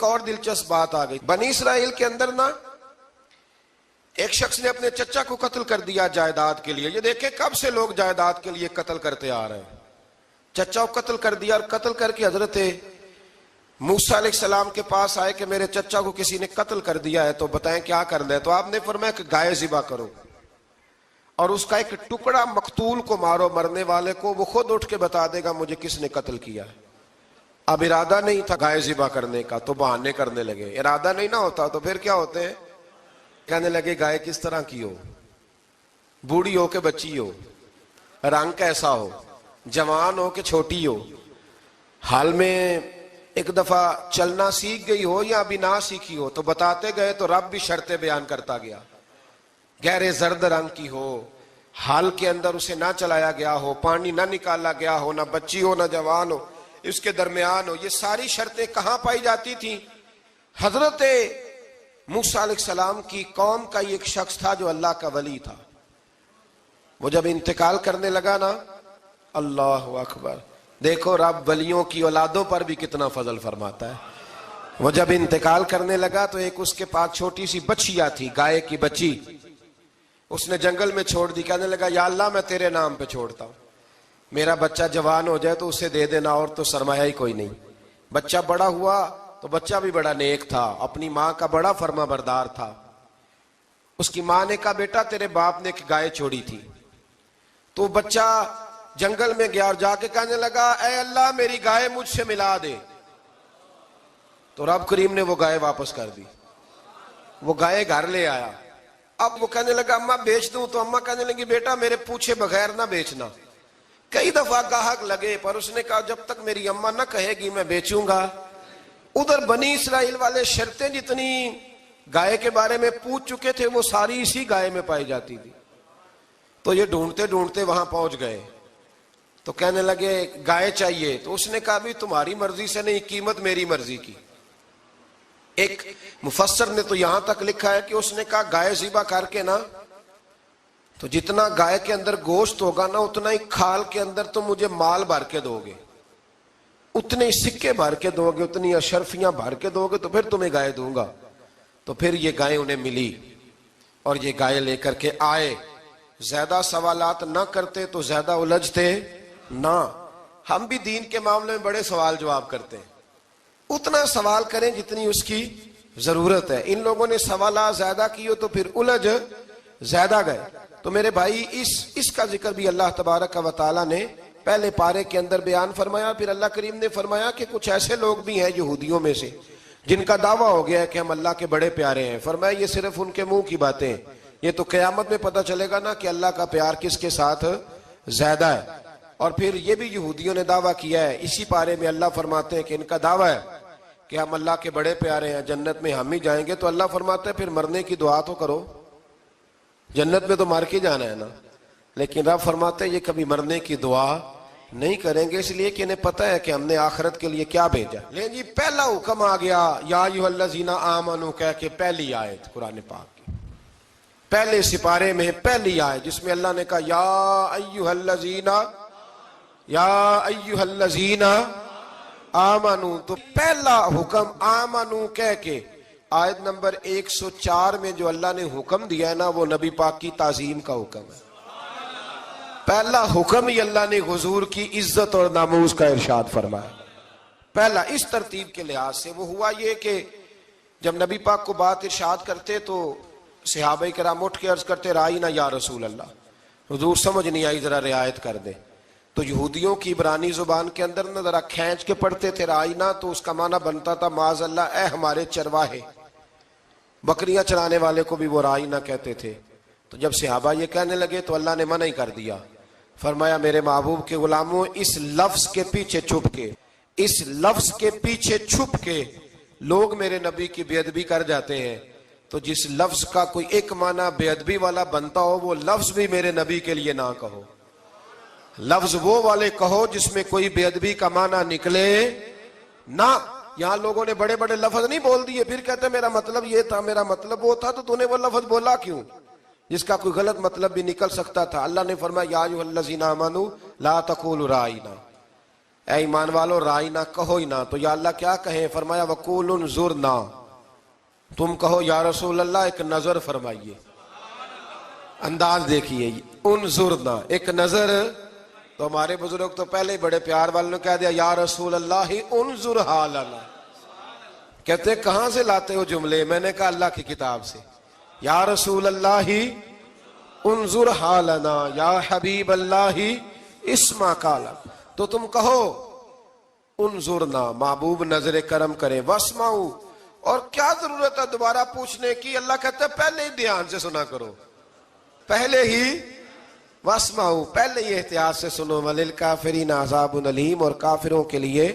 ایک اور دلچسپ بات آ گئی. بنی اسرائیل کے اندر نا ایک شخص نے اپنے چچا کو قتل کر دیا جائیداد کے لیے. یہ دیکھیں کب سے لوگ جائیداد کے لیے قتل کرتے آ رہے ہیں. چچا کو قتل کر دیا اور قتل کر کے حضرت موسیٰ علیہ السلام کے پاس آئے کہ میرے چچا کو کسی نے قتل کر دیا ہے تو بتائیں کیا کر لیں. تو آپ نے فرمایا کہ گائے ذبح کرو اور اس کا ایک ٹکڑا مقتول کو مارو, مرنے والے کو, وہ خود اٹھ کے بتا دے گا مجھے کس نے قتل کیا ہے. اب ارادہ نہیں تھا گائے ذبح کرنے کا تو بہانے کرنے لگے. ارادہ نہیں نہ ہوتا تو پھر کیا ہوتے ہیں, کہنے لگے گائے کس طرح کی ہو, بوڑھی ہو کہ بچی ہو, رنگ کیسا ہو, جوان ہو کہ چھوٹی ہو, حال میں ایک دفعہ چلنا سیکھ گئی ہو یا ابھی نہ سیکھی ہو. تو بتاتے گئے تو رب بھی شرطیں بیان کرتا گیا. گہرے زرد رنگ کی ہو, حال کے اندر اسے نہ چلایا گیا ہو, پانی نہ نکالا گیا ہو, نہ بچی ہو نہ جوان ہو, اس کے درمیان ہو. یہ ساری شرطیں کہاں پائی جاتی تھیں؟ حضرت موسیٰ علیہ السلام کی قوم کا ایک شخص تھا جو اللہ کا ولی تھا. وہ جب انتقال کرنے لگا نا, اللہ اکبر, دیکھو رب ولیوں کی اولادوں پر بھی کتنا فضل فرماتا ہے. وہ جب انتقال کرنے لگا تو ایک اس کے پاس چھوٹی سی بچیا تھی, گائے کی بچی, اس نے جنگل میں چھوڑ دی. کہنے لگا یا اللہ میں تیرے نام پہ چھوڑتا ہوں, میرا بچہ جوان ہو جائے تو اسے دے دینا, اور تو سرمایہ ہی کوئی نہیں. بچہ بڑا ہوا تو بچہ بھی بڑا نیک تھا, اپنی ماں کا بڑا فرما بردار تھا. اس کی ماں نے کہا بیٹا تیرے باپ نے ایک گائے چھوڑی تھی. تو بچہ جنگل میں گیا اور جا کے کہنے لگا اے اللہ میری گائے مجھ سے ملا دے. تو رب کریم نے وہ گائے واپس کر دی. وہ گائے گھر لے آیا. اب وہ کہنے لگا اماں بیچ دوں, تو اماں کہنے لگی بیٹا میرے پوچھے بغیر نہ بیچنا. کئی دفعہ گاہک لگے پر اس نے کہا جب تک میری اماں نہ کہے گی میں بیچوں گا. ادھر بنی اسرائیل والے شرطیں جتنی گائے کے بارے میں پوچھ چکے تھے وہ ساری اسی گائے میں پائی جاتی تھی. تو یہ ڈھونڈتے ڈھونڈتے وہاں پہنچ گئے تو کہنے لگے گائے چاہیے. تو اس نے کہا بھی تمہاری مرضی سے نہیں, قیمت میری مرضی کی. ایک مفسر نے تو یہاں تک لکھا ہے کہ اس نے کہا گائے ذبح کر کے نا تو جتنا گائے کے اندر گوشت ہوگا نا اتنا ہی کھال کے اندر تو مجھے مال بھر کے دو گے, اتنے ہی سکے بھر کے دو گے, اتنی اشرفیاں بھر کے دو گے تو پھر تمہیں گائے دوں گا. تو پھر یہ گائے انہیں ملی اور یہ گائے لے کر کے آئے. زیادہ سوالات نہ کرتے تو زیادہ الجھتے نہ. ہم بھی دین کے معاملے میں بڑے سوال جواب کرتے ہیں, اتنا سوال کریں جتنی اس کی ضرورت ہے. ان لوگوں نے سوالات زیادہ کیے تو پھر الجھ زیادہ گئے. تو میرے بھائی اس کا ذکر بھی اللہ تبارک و تعالیٰ نے پہلے پارے کے اندر بیان فرمایا. پھر اللہ کریم نے فرمایا کہ کچھ ایسے لوگ بھی ہیں یہودیوں میں سے جن کا دعویٰ ہو گیا ہے کہ ہم اللہ کے بڑے پیارے ہیں. فرمایا یہ صرف ان کے منہ کی باتیں ہیں, یہ تو قیامت میں پتہ چلے گا نا کہ اللہ کا پیار کس کے ساتھ زیادہ ہے. اور پھر یہ بھی یہودیوں نے دعویٰ کیا ہے, اسی پارے میں اللہ فرماتے ہیں کہ ان کا دعویٰ ہے کہ ہم اللہ کے بڑے پیارے ہیں, جنت میں ہم ہی جائیں گے. تو اللہ فرماتا ہے پھر مرنے کی دعا تو کرو, جنت میں تو مر کے جانا ہے نا. لیکن رب فرماتے ہیں یہ کبھی مرنے کی دعا نہیں کریں گے, اس لیے کہ انہیں پتہ ہے کہ ہم نے آخرت کے لیے کیا بھیجا. لیکن جی پہلا حکم آ گیا یا ایھا الذین آمنوا کہہ کے, پہلی آیت قرآن پاک کی پہلے سپارے میں پہلی آیت جس میں اللہ نے کہا یا ایھا الذین آمنوا. تو پہلا حکم آمنوا کہہ کے آیت نمبر 104 میں جو اللہ نے حکم دیا ہے نا وہ نبی پاک کی تعظیم کا حکم ہے. پہلا حکم ہی اللہ نے حضور کی عزت اور ناموس کا ارشاد فرمایا. پہلا اس ترتیب کے لحاظ سے وہ ہوا یہ کہ جب نبی پاک کو بات ارشاد کرتے تو صحابہ کرام اٹھ کے عرض کرتے رائینا یا رسول اللہ, حضور سمجھ نہیں آئی ذرا رعایت کر دے. تو یہودیوں کی عبرانی زبان کے اندر نہ ذرا کھینچ کے پڑھتے تھے رائینا, تو اس کا معنی بنتا تھا معاذ اللہ اے ہمارے چرواہے. بکریاں چرانے والے کو بھی وہ رائینا کہتے تھے. تو جب صحابہ یہ کہنے لگے تو اللہ نے منع ہی کر دیا. فرمایا میرے محبوب کے غلاموں اس لفظ کے پیچھے چھپ کے لوگ میرے نبی کی بے ادبی کر جاتے ہیں. تو جس لفظ کا کوئی ایک معنی بے ادبی والا بنتا ہو وہ لفظ بھی میرے نبی کے لیے نہ کہو. لفظ وہ والے کہو جس میں کوئی بے ادبی کا معنی نکلے نہ. یہاں لوگوں نے بڑے بڑے لفظ نہیں بول دیے پھر کہتے میرا مطلب یہ تھا, میرا مطلب وہ تھا. تو تو نے وہ لفظ بولا کیوں جس کا کوئی غلط مطلب بھی نکل سکتا تھا. اللہ نے فرمایا یا ایھا الذین آمنوا لا تقولوا رائینا, اے ایمان والو رائنا کہو ہی نہ، تو یا اللہ کیا کہیں؟ فرمایا وقول انظرنا، تم کہو یا رسول اللہ ایک نظر فرمائیے۔ انداز دیکھیے، انظرنا ایک نظر۔ تو ہمارے بزرگ تو پہلے ہی بڑے پیار والوں نے کہہ دیا یا رسول اللہ انظر حالنا۔ کہتے کہاں سے لاتے ہو جملے؟ میں نے کہا اللہ کی کتاب سے۔ یا رسول اللہ انظر حالنا یا حبیب اللہ اسما قالا، تو تم کہو انظرنا، محبوب نظر کرم کرے، واسمعوا، اور کیا ضرورت ہے دوبارہ پوچھنے کی؟ اللہ کہتا ہے پہلے ہی دھیان سے سنا کرو، پہلے ہی واسمعوا، پہلے ہی احتیاط سے سنو، وللکافرین عذاب علیم، اور کافروں کے لیے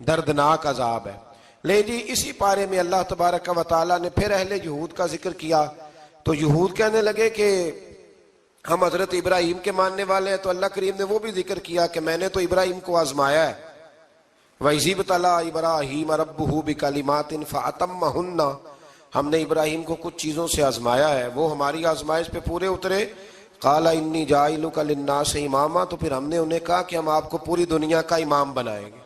دردناک عذاب ہے۔ لے جی اسی پارے میں اللہ تبارک و تعالیٰ نے پھر اہل یہود کا ذکر کیا، تو یہود کہنے لگے کہ ہم حضرت ابراہیم کے ماننے والے ہیں، تو اللہ کریم نے وہ بھی ذکر کیا کہ میں نے تو ابراہیم کو آزمایا ہے، وَإِذِ ابْتَلَىٰ إِبْرَاهِيمَ رَبُّهُ بِكَلِمَاتٍ فَأَتَمَّهُنَّ، ہم نے ابراہیم کو کچھ چیزوں سے آزمایا ہے، وہ ہماری آزمائش پہ پورے اترے۔ قَالَ إِنِّي جَاعِلُكَ لِلنَّاسِ إِمَامًا، تو پھر ہم نے انہیں کہا کہ ہم آپ کو پوری دنیا کا امام بنائیں گے۔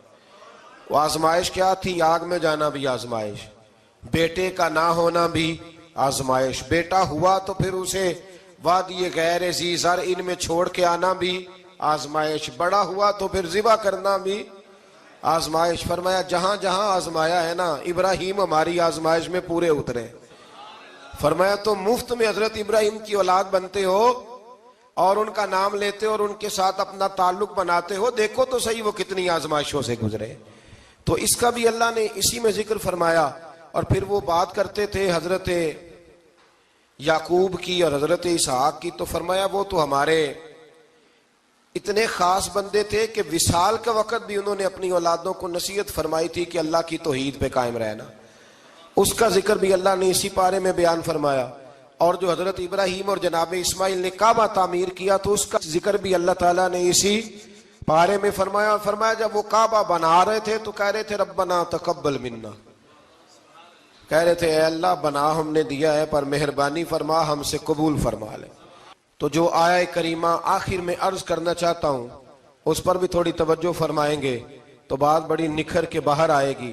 وہ آزمائش کیا تھی؟ آگ میں جانا بھی آزمائش، بیٹے کا نہ ہونا بھی آزمائش، بیٹا ہوا تو پھر اسے وادی غیر ذی زرع ان میں چھوڑ کے آنا بھی آزمائش، بڑا ہوا تو پھر ذبح کرنا بھی آزمائش۔ فرمایا جہاں جہاں آزمایا ہے نا، ابراہیم ہماری آزمائش میں پورے اترے۔ فرمایا تو مفت میں حضرت ابراہیم کی اولاد بنتے ہو اور ان کا نام لیتے ہو اور ان کے ساتھ اپنا تعلق بناتے ہو، دیکھو تو صحیح وہ کتنی آزمائشوں سے گزرے۔ تو اس کا بھی اللہ نے اسی میں ذکر فرمایا۔ اور پھر وہ بات کرتے تھے حضرت یعقوب کی اور حضرت اسحاق کی، تو فرمایا وہ تو ہمارے اتنے خاص بندے تھے کہ وصال کے وقت بھی انہوں نے اپنی اولادوں کو نصیحت فرمائی تھی کہ اللہ کی توحید پہ قائم رہنا، اس کا ذکر بھی اللہ نے اسی پارے میں بیان فرمایا۔ اور جو حضرت ابراہیم اور جناب اسماعیل نے کعبہ تعمیر کیا، تو اس کا ذکر بھی اللہ تعالیٰ نے اسی پارے میں فرمایا۔ فرمایا جب وہ کعبہ بنا رہے تھے تو کہہ رہے تھے ربنا تقبل منا، کہہ رہے تھے اے اللہ بنا ہم نے دیا ہے پر مہربانی فرما ہم سے قبول فرما لے۔ تو جو آیہ کریمہ آخر میں عرض کرنا چاہتا ہوں اس پر بھی تھوڑی توجہ فرمائیں گے تو بات بڑی نکھر کے باہر آئے گی۔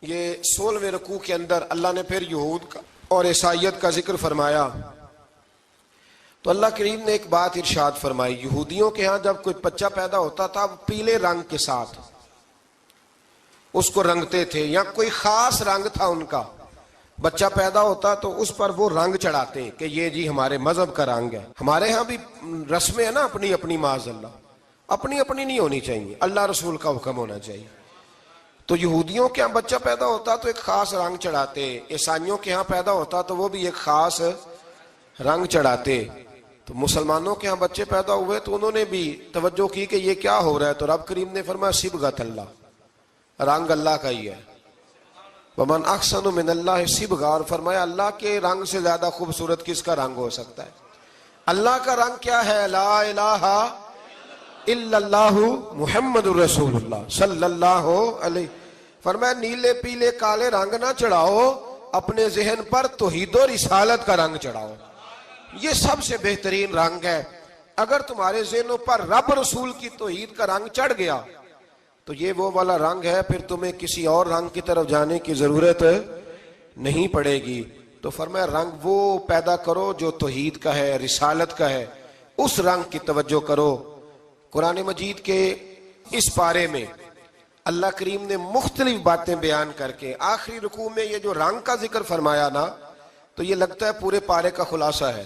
یہ 16ویں رکوع کے اندر اللہ نے پھر یہود کا اور عیسائیت کا ذکر فرمایا، تو اللہ کریم نے ایک بات ارشاد فرمائی، یہودیوں کے ہاں جب کوئی بچہ پیدا ہوتا تھا وہ پیلے رنگ کے ساتھ اس کو رنگتے تھے، یا کوئی خاص رنگ تھا ان کا، بچہ پیدا ہوتا تو اس پر وہ رنگ چڑھاتے کہ یہ جی ہمارے مذہب کا رنگ ہے۔ ہمارے ہاں بھی رسمیں ہیں نا اپنی اپنی، معاذ اللہ اپنی اپنی نہیں ہونی چاہیے، اللہ رسول کا حکم ہونا چاہیے۔ تو یہودیوں کے ہاں بچہ پیدا ہوتا تو ایک خاص رنگ چڑھاتے، عیسائیوں کے ہاں پیدا ہوتا تو وہ بھی ایک خاص رنگ چڑھاتے۔ تو مسلمانوں کے ہاں بچے پیدا ہوئے تو انہوں نے بھی توجہ کی کہ یہ کیا ہو رہا ہے، تو رب کریم نے فرمایا صبغۃ اللہ، رنگ اللہ کا ہی ہے۔ ومن احسن من اللہ صبغہ، اور فرمایا اللہ کے رنگ سے زیادہ خوبصورت کس کا رنگ ہو سکتا ہے؟ اللہ کا رنگ کیا ہے؟ لا الہ الا اللہ محمد الرسول اللہ صلی اللہ علیہ۔ فرمایا نیلے پیلے کالے رنگ نہ چڑھاؤ، اپنے ذہن پر توحید و رسالت کا رنگ چڑھاؤ، یہ سب سے بہترین رنگ ہے۔ اگر تمہارے ذہنوں پر رب رسول کی توحید کا رنگ چڑھ گیا تو یہ وہ والا رنگ ہے، پھر تمہیں کسی اور رنگ کی طرف جانے کی ضرورت نہیں پڑے گی۔ تو فرمایا رنگ وہ پیدا کرو جو توحید کا ہے، رسالت کا ہے، اس رنگ کی توجہ کرو۔ قرآن مجید کے اس پارے میں اللہ کریم نے مختلف باتیں بیان کر کے آخری رکوع میں یہ جو رنگ کا ذکر فرمایا نا، تو یہ لگتا ہے پورے پارے کا خلاصہ ہے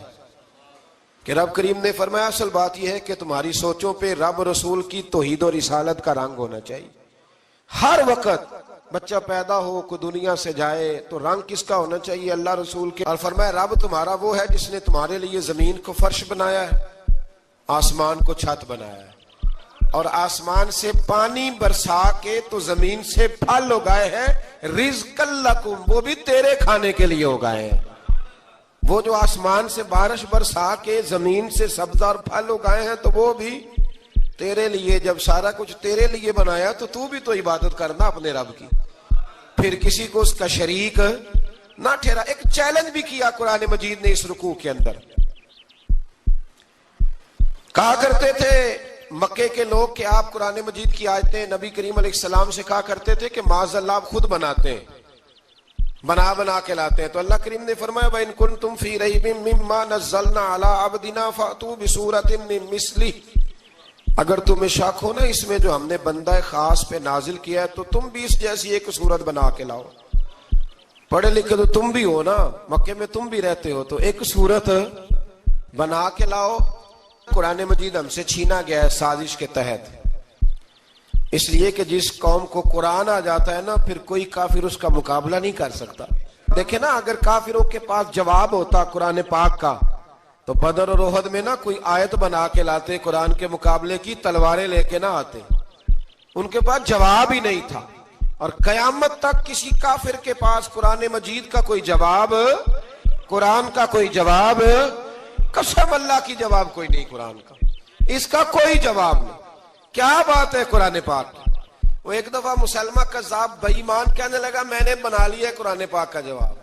کہ رب کریم نے فرمایا اصل بات یہ ہے کہ تمہاری سوچوں پہ رب رسول کی توحید و رسالت کا رنگ ہونا چاہیے۔ ہر وقت بچہ پیدا ہو کوئی دنیا سے جائے تو رنگ کس کا ہونا چاہیے؟ اللہ رسول کے۔ اور فرمایا رب تمہارا وہ ہے جس نے تمہارے لیے زمین کو فرش بنایا ہے، آسمان کو چھت بنایا ہے، اور آسمان سے پانی برسا کے تو زمین سے پھل اگائے ہیں، رزق لکم، وہ بھی تیرے کھانے کے لیے اگائے ہیں۔ وہ جو آسمان سے بارش برسا کے زمین سے سبز اور پھل اگائے ہیں تو وہ بھی تیرے لیے۔ جب سارا کچھ تیرے لیے بنایا تو بھی تو عبادت کرنا اپنے رب کی، پھر کسی کو اس کا شریک نہ ٹھہرا۔ ایک چیلنج بھی کیا قرآن مجید نے اس رکوع کے اندر، کہا کرتے تھے مکے کے لوگ کہ آپ قرآن مجید کی آیتیں نبی کریم علیہ السلام سے کہا کرتے تھے کہ معاذ اللہ آپ خود بناتے ہیں، بنا کے لاتے ہیں. تو اللہ کریم نے فرمایا وَإِن كُنتُمْ فِي رَيْبٍ مِّمَّا نَزَّلْنَا عَلَىٰ عَبْدِنَا فَأْتُوا بِسُورَةٍ مِّن مِّثْلِهِ، اگر تمہیں شک ہو نا اس میں جو ہم نے بندہ خاص پہ نازل کیا ہے تو تم بھی اس جیسی ایک صورت بنا کے لاؤ. پڑھے لکھے تو تم بھی ہو نا، مکے میں تم بھی رہتے ہو، تو ایک صورت بنا کے لاؤ. قرآن مجید ہم سے چھینا گیا ہے سازش کے تحت، اس لیے کہ جس قوم کو قرآن آ جاتا ہے نا پھر کوئی کافر اس کا مقابلہ نہیں کر سکتا. دیکھیں نا اگر کافروں کے پاس جواب ہوتا قرآن پاک کا تو بدر اور احد میں نا کوئی آیت بنا کے لاتے، قرآن کے مقابلے کی تلواریں لے کے نہ آتے. ان کے پاس جواب ہی نہیں تھا، اور قیامت تک کسی کافر کے پاس قرآن مجید کا کوئی جواب، قرآن کا کوئی جواب، قسم اللہ کی جواب کوئی نہیں، قرآن کا اس کا کوئی جواب نہیں. کیا بات ہے قرآن پاک کی. وہ ایک دفعہ مسلمہ کذاب بے ایمان کہنے لگا میں نے بنا لیا قرآن پاک کا جواب.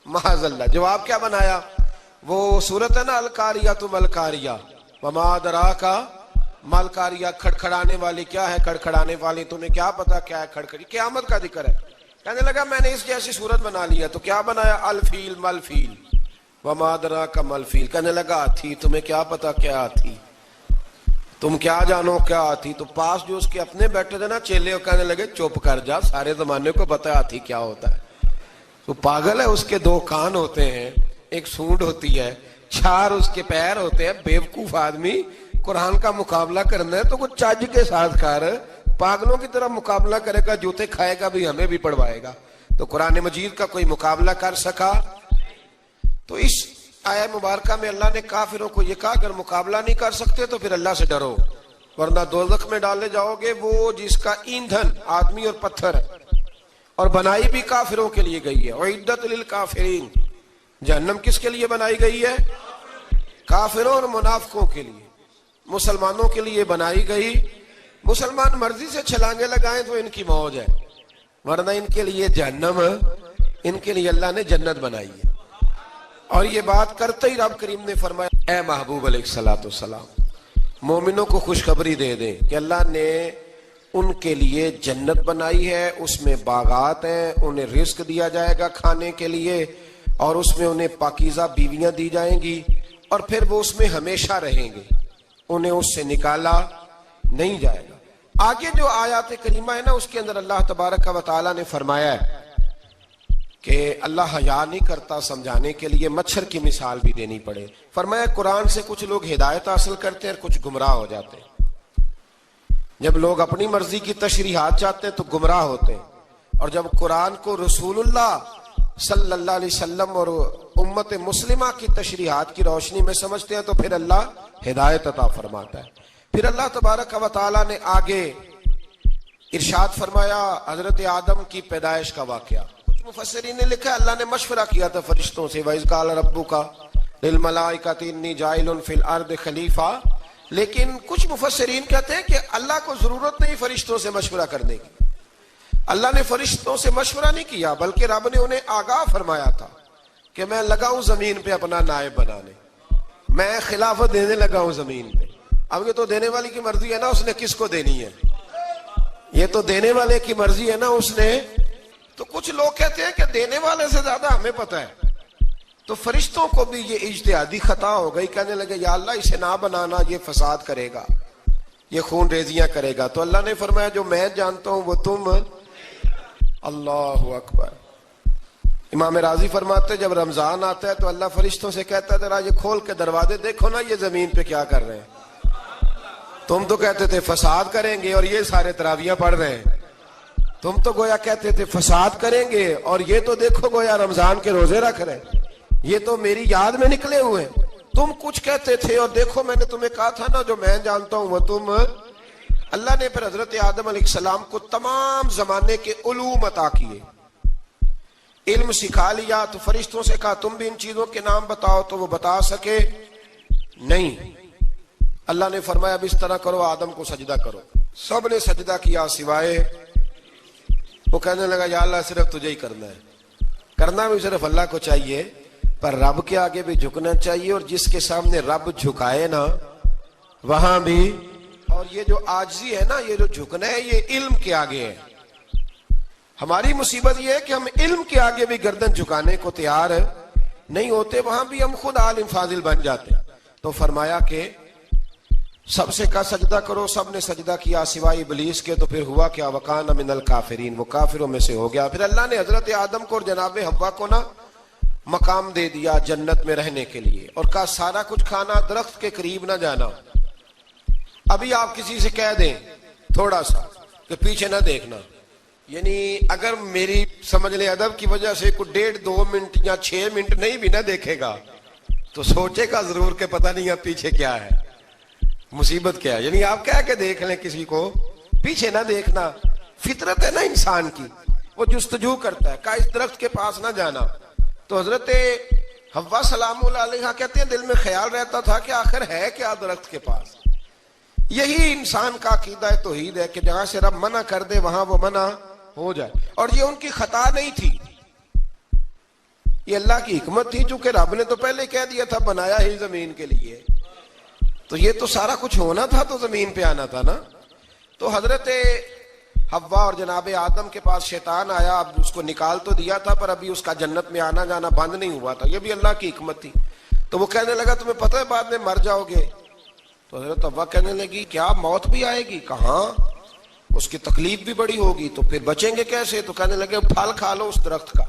معاذ اللہ، جواب کیا بنایا؟ وہ صورت ہے نا القاریۃ ملقاریہ وما ادراک ملقاریہ، کھڑکھڑانے والی. کیا ہے کھڑکھڑانے والی؟ تمہیں کیا پتا کیا ہے کھڑکھڑی؟ قیامت کا ذکر ہے. کہنے لگا میں نے اس جیسی صورت بنا لیا. تو کیا بنایا؟ الفیل ملفیل وما ادراک ملفیل. کہنے لگا ہاتھی، تمہیں کیا پتا کیا ہاتھی، تم کیا جانو کیا ہاتھی. تو پاس جو اس کے اپنے بیٹھے تھے نا چیلے، وہ کہنے لگے چپ کر جا، سارے زمانے کو پتا ہے ہاتھی کیا ہوتا ہے. وہ پاگل ہے، اس کے دو کان ہوتے ہیں، ایک سونڈ ہوتی ہے، چار اس کے پیر ہوتے ہیں. بیوقوف آدمی، قرآن کا مقابلہ کرنا ہے تو کچھ چج کے ساتھ کر، پاگلوں کی طرح مقابلہ کرے گا، جوتے کھائے گا بھی، ہمیں بھی پڑھوائے گا. تو قرآن مجید کا کوئی مقابلہ کر سکا؟ تو اس آیہ مبارکہ میں اللہ نے کافروں کو یہ کہا اگر مقابلہ نہیں کر سکتے تو پھر اللہ سے ڈرو، ورنہ دوزخ میں ڈالے جاؤ گے. وہ جس کا ایندھن آدمی اور پتھر ہے، اور بنائی بھی کافروں کے لیے گئی ہے. اعدت للکافرین، جہنم کس کے لیے بنائی گئی ہے؟ کافروں اور منافقوں کے لیے. مسلمانوں کے لیے بنائی گئی. مسلمان مرضی سے چھلانگے لگائیں تو ان کی موج ہے، ورنہ ان کے لیے جہنم، ان کے لیے اللہ نے جنت بنائی ہے. اور یہ بات کرتے ہی رب کریم نے فرمایا اے محبوب علیہ الصلوۃ والسلام مومنوں کو خوشخبری دے دیں کہ اللہ نے ان کے لیے جنت بنائی ہے، اس میں باغات ہیں، انہیں رزق دیا جائے گا کھانے کے لیے، اور اس میں انہیں پاکیزہ بیویاں دی جائیں گی، اور پھر وہ اس میں ہمیشہ رہیں گے، انہیں اس سے نکالا نہیں جائے گا. آگے جو آیات کریمہ ہے نا اس کے اندر اللہ تبارک و تعالیٰ نے فرمایا ہے کہ اللہ حیا نہیں کرتا سمجھانے کے لیے مچھر کی مثال بھی دینی پڑے. فرمایا قرآن سے کچھ لوگ ہدایت حاصل کرتے ہیں اور کچھ گمراہ ہو جاتے ہیں. جب لوگ اپنی مرضی کی تشریحات چاہتے ہیں تو گمراہ ہوتے ہیں، اور جب قرآن کو رسول اللہ صلی اللہ علیہ وسلم اور امت مسلمہ کی تشریحات کی روشنی میں سمجھتے ہیں تو پھر اللہ ہدایت عطا فرماتا ہے. پھر اللہ تبارک و تعالیٰ نے آگے ارشاد فرمایا حضرت آدم کی پیدائش کا واقعہ. مفسرین نے لکھا اللہ نے مشورہ کیا تھا فرشتوں سے وَإِذْ قَالَ رَبُّكَ لِلْمَلَائِكَةِ إِنِّي جَاعِلٌ فِي الْأَرْضِ خَلِيفَةً. لیکن کچھ مفسرین کہتے ہیں کہ اللہ کو ضرورت نہیں فرشتوں سے مشورہ کرنے کی. اللہ نے فرشتوں سے مشورہ نہیں کیا، بلکہ رب نے انہیں آگاہ فرمایا تھا کہ میں لگا ہوں زمین پہ اپنا نائب بنانے، میں خلافت دینے لگا ہوں زمین پہ. اب یہ تو دینے والی کی مرضی ہے نا اس نے کس کو دینی ہے، یہ تو دینے والے کی مرضی ہے نا اس نے. تو کچھ لوگ کہتے ہیں کہ دینے والے سے زیادہ ہمیں پتہ ہے. تو فرشتوں کو بھی یہ اجتہادی خطا ہو گئی، کہنے لگے یا اللہ اسے نہ بنانا، یہ فساد کرے گا، یہ خون ریزیاں کرے گا. تو اللہ نے فرمایا جو میں جانتا ہوں وہ تم. اللہ اکبر. امام راضی فرماتے جب رمضان آتا ہے تو اللہ فرشتوں سے کہتا ہے ذرا یہ کھول کے دروازے دیکھو نا یہ زمین پہ کیا کر رہے ہیں. تم تو کہتے تھے فساد کریں گے اور یہ سارے تراویحیں پڑھ رہے ہیں. تم تو گویا کہتے تھے فساد کریں گے اور یہ تو دیکھو گویا رمضان کے روزے رکھ رہے ہیں، یہ تو میری یاد میں نکلے ہوئے ہیں. تم کچھ کہتے تھے اور دیکھو میں نے تمہیں کہا تھا نا جو میں جانتا ہوں وہ تم. اللہ نے پھر حضرت آدم علیہ السلام کو تمام زمانے کے علوم عطا کیے، علم سکھا لیا. تو فرشتوں سے کہا تم بھی ان چیزوں کے نام بتاؤ، تو وہ بتا سکے نہیں. اللہ نے فرمایا اب اس طرح کرو آدم کو سجدہ کرو. سب نے سجدہ کیا سوائے وہ. کہنے لگا یا اللہ صرف تجھے ہی کرنا ہے، کرنا بھی صرف اللہ کو چاہیے، پر رب کے آگے بھی جھکنا چاہیے، اور جس کے سامنے رب جھکائے نا وہاں بھی. اور یہ جو عاجزی ہے نا، یہ جو جھکنا ہے، یہ علم کے آگے ہے. ہماری مصیبت یہ ہے کہ ہم علم کے آگے بھی گردن جھکانے کو تیار نہیں ہوتے، وہاں بھی ہم خود عالم فاضل بن جاتے. تو فرمایا کہ سب سے کا سجدہ کرو، سب نے سجدہ کیا سوائے ابلیس کے. تو پھر ہوا کیا؟ وکان من الکافرین، وہ کافروں میں سے ہو گیا. پھر اللہ نے حضرت آدم کو اور جناب حوا کو نا مقام دے دیا جنت میں رہنے کے لیے، اور کہا سارا کچھ کھانا، درخت کے قریب نہ جانا. ابھی آپ کسی سے کہہ دیں تھوڑا سا کہ پیچھے نہ دیکھنا، یعنی اگر میری سمجھ لیں ادب کی وجہ سے کوئی 1.5-2 منٹ یا 6 منٹ نہیں بھی نہ دیکھے گا تو سوچے گا ضرور کہ پتہ نہیں اب پیچھے کیا ہے، مصیبت کیا ہے. یعنی آپ کہہ کے دیکھ لیں کسی کو، پیچھے نہ دیکھنا. فطرت ہے نا انسان کی، وہ جستجو کرتا ہے، کہا اس درخت کے پاس نہ جانا. تو حضرت حوا سلام اللہ علیہ کہتے ہیں دل میں خیال رہتا تھا کہ آخر ہے کیا درخت کے پاس. یہی انسان کا عقیدہ توحید ہے کہ جہاں سے رب منع کر دے وہاں وہ منع ہو جائے. اور یہ ان کی خطا نہیں تھی، یہ اللہ کی حکمت تھی، چونکہ رب نے تو پہلے کہہ دیا تھا بنایا ہی زمین کے لیے، تو یہ تو سارا کچھ ہونا تھا تو زمین پہ آنا تھا نا. تو حضرت حوا اور جناب آدم کے پاس شیطان آیا، اب اس کو نکال تو دیا تھا پر ابھی اس کا جنت میں آنا جانا بند نہیں ہوا تھا، یہ بھی اللہ کی حکمت تھی. تو وہ کہنے لگا تمہیں پتہ ہے بعد میں مر جاؤ گے. تو حضرت حوا کہنے لگی کیا موت بھی آئے گی؟ کہاں، اس کی تکلیف بھی بڑی ہوگی، تو پھر بچیں گے کیسے؟ تو کہنے لگے پھل کھا لو اس درخت کا.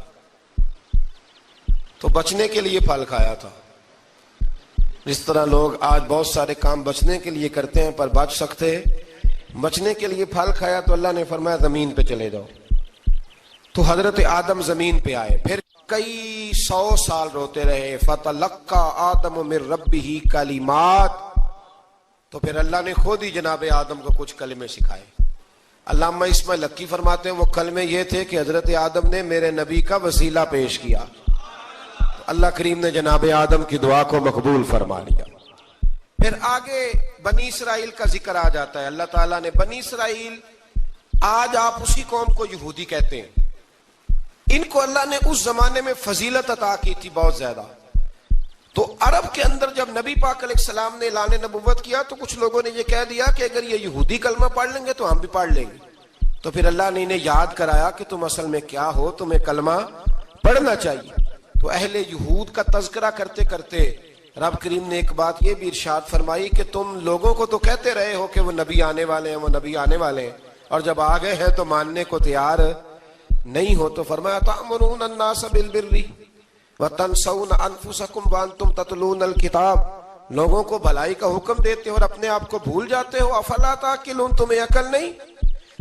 تو بچنے کے لیے پھل کھایا تھا. جس طرح لوگ آج بہت سارے کام بچنے کے لیے کرتے ہیں پر بچ سکتے، بچنے کے لیے پھل کھایا تو اللہ نے فرمایا زمین پہ چلے جاؤ. تو حضرت آدم زمین پہ آئے، پھر کئی 100 سال روتے رہے. فَتَلَقَّى آدَمُ مِن رَبِّهِ کَلِمَاتٍ، تو پھر اللہ نے خود ہی جناب آدم کو کچھ کلمے سکھائے. علامہ اسماعیل لکی فرماتے ہیں وہ کلمے یہ تھے کہ حضرت آدم نے میرے نبی کا وسیلہ پیش کیا، تو اللہ کریم نے جناب آدم کی دعا کو مقبول فرما لیا. پھر آگے بنی اسرائیل کا ذکر آ جاتا ہے. اللہ تعالیٰ نے بنی اسرائیل، آج آپ اسی قوم کو یہودی کہتے ہیں، ان کو اللہ نے اس زمانے میں فضیلت عطا کی تھی بہت زیادہ. تو عرب کے اندر جب نبی پاک علیہ السلام نے اعلان نبوت کیا تو کچھ لوگوں نے یہ کہہ دیا کہ اگر یہ یہودی کلمہ پڑھ لیں گے تو ہم بھی پڑھ لیں گے. تو پھر اللہ نے انہیں یاد کرایا کہ تم اصل میں کیا ہو، تمہیں کلمہ پڑھنا چاہیے. تو اہل یہود کا تذکرہ کرتے کرتے رب کریم نے ایک بات یہ بھی ارشاد فرمائی کہ تم لوگوں کو تو کہتے رہے ہو کہ وہ نبی آنے والے ہیں، وہ نبی آنے والے ہیں، اور جب آ گئے ہیں تو ماننے کو تیار نہیں ہو. تو فرمایا تأمرون الناس بالبر وَتَنْسَوْنَ أَنفُسَكُمْ وَأَنْتُمْ تَتْلُونَ الْكِتَابَ، لوگوں کو بھلائی کا حکم دیتے ہو اور اپنے آپ کو بھول جاتے ہو. افلا تعقلون، تمہیں عقل نہیں؟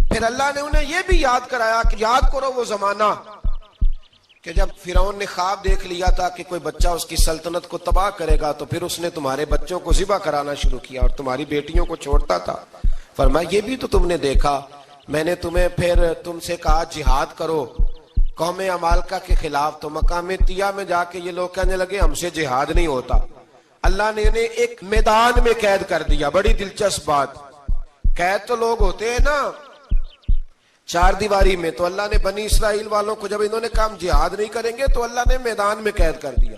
پھر اللہ نے انہیں یہ بھی یاد کرایا کہ یاد کرو وہ زمانہ کہ جب فرعون نے خواب دیکھ لیا تھا کہ کوئی بچہ اس کی سلطنت کو تباہ کرے گا، تو پھر اس نے تمہارے بچوں کو ذبح کرانا شروع کیا اور تمہاری بیٹیوں کو چھوڑتا تھا. فرمایا یہ بھی تو تم نے دیکھا، میں نے تمہیں پھر تم سے کہا جہاد کرو قوم عمالقہ کے خلاف، تو مقام طیہ میں جا کے یہ لوگ کہنے لگے ہم سے جہاد نہیں ہوتا. اللہ نے انہیں ایک میدان میں قید کر دیا. بڑی دلچسپ بات، قید تو لوگ ہوتے ہیں نا چار دیواری میں، تو اللہ نے بنی اسرائیل والوں کو جب انہوں نے کہا ہم جہاد نہیں کریں گے تو اللہ نے میدان میں قید کر دیا.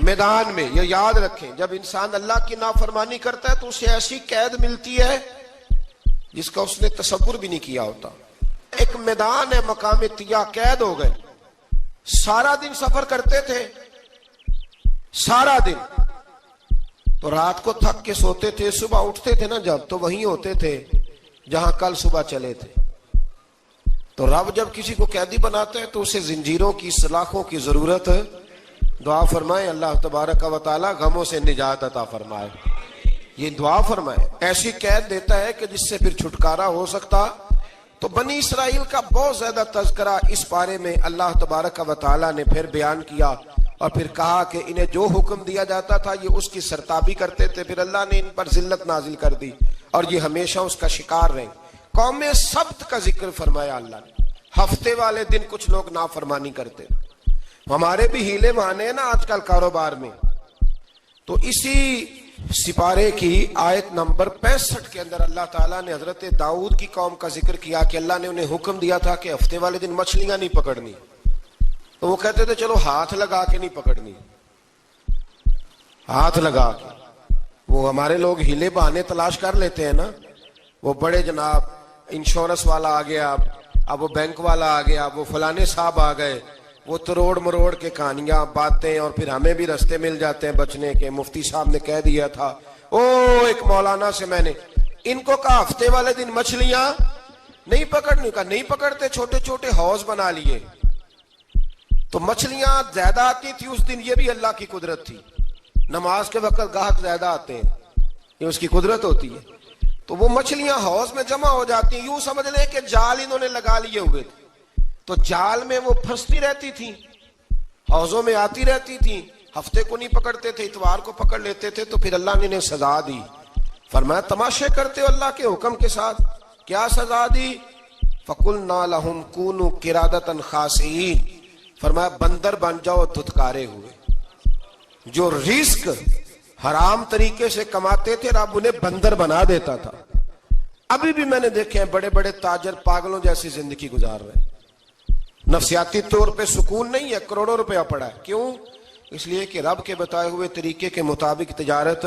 میدان میں، یہ یاد رکھیں، جب انسان اللہ کی نافرمانی کرتا ہے تو اسے ایسی قید ملتی ہے جس کا اس نے تصور بھی نہیں کیا ہوتا. ایک میدان ہے مقام طیہ، قید ہو گئے. سارا دن سفر کرتے تھے، سارا دن، تو رات کو تھک کے سوتے تھے، صبح اٹھتے تھے نا جب تو وہیں ہوتے تھے جہاں کل صبح چلے تھے. تو رب جب کسی کو قیدی بناتا ہے تو اسے زنجیروں کی، سلاخوں کی ضرورت ہے. دعا فرمائے اللہ تبارک و تعالی غموں سے نجات عطا فرمائے. یہ دعا فرمائے، ایسی قید دیتا ہے کہ جس سے پھر چھٹکارا ہو سکتا. تو بنی اسرائیل کا بہت زیادہ تذکرہ اس پارے میں اللہ تبارک و تعالی نے پھر بیان کیا، اور پھر کہا کہ انہیں جو حکم دیا جاتا تھا یہ اس کی سرتابی کرتے تھے. پھر اللہ نے ان پر ذلت نازل کر دی اور یہ ہمیشہ اس کا شکار رہے. قوم سبت کا ذکر فرمایا اللہ نے. ہفتے والے دن کچھ لوگ نافرمانی کرتے. ہمارے بھی ہیلے بہانے ہیں نا آج کل کاروبار میں. تو اسی سپارے کی آیت نمبر 65 کے اندر اللہ تعالیٰ نے حضرت داؤد کی قوم کا ذکر کیا کہ اللہ نے انہیں حکم دیا تھا کہ ہفتے والے دن مچھلیاں نہیں پکڑنی. تو وہ کہتے تھے چلو ہاتھ لگا کے نہیں پکڑنی، ہاتھ لگا کے. وہ ہمارے لوگ ہیلے بہانے تلاش کر لیتے ہیں نا، وہ بڑے جناب انشورنس والا آ گیا, اب وہ بینک والا آ گیا, وہ فلانے صاحب آ گئے, وہ تروڑ مروڑ کے کہانیاں باتیں, اور پھر ہمیں بھی رستے مل جاتے ہیں بچنے کے. مفتی صاحب نے کہہ دیا تھا, ایک مولانا سے میں نے ان کو کہا ہفتے والے دن مچھلیاں نہیں پکڑنے کا, نہیں پکڑتے, چھوٹے چھوٹے حوض بنا لیے تو مچھلیاں زیادہ آتی تھی اس دن. یہ بھی اللہ کی قدرت تھی, نماز کے وقت گاہک زیادہ آتے ہیں, یہ اس کی قدرت ہوتی ہے. تو وہ مچھلیاں حوض میں جمع ہو جاتی ہیں, یوں سمجھ لیں کہ جال انہوں نے لگا لیے ہوئے تھے, تو جال میں وہ پھنستی رہتی تھی, حوضوں میں آتی رہتی تھی. ہفتے کو نہیں پکڑتے تھے, اتوار کو پکڑ لیتے تھے, تو پھر اللہ نے انہیں سزا دی. فرمایا تماشے کرتے ہو اللہ کے حکم کے ساتھ, کیا سزا دی؟ فَقُلْنَا لَهُمْ كُونُوا قِرَادَةً خَاسِئِينَ, فرمایا بندر بن جاؤ دھتکارے ہوئے. جو رزق حرام طریقے سے کماتے تھے رب انہیں بندر بنا دیتا تھا. ابھی بھی میں نے دیکھے ہیں بڑے بڑے تاجر پاگلوں جیسی زندگی گزار رہے ہیں, نفسیاتی طور پہ سکون نہیں ہے, کروڑوں روپیہ پڑا ہے. کیوں؟ اس لیے کہ رب کے بتائے ہوئے طریقے کے مطابق تجارت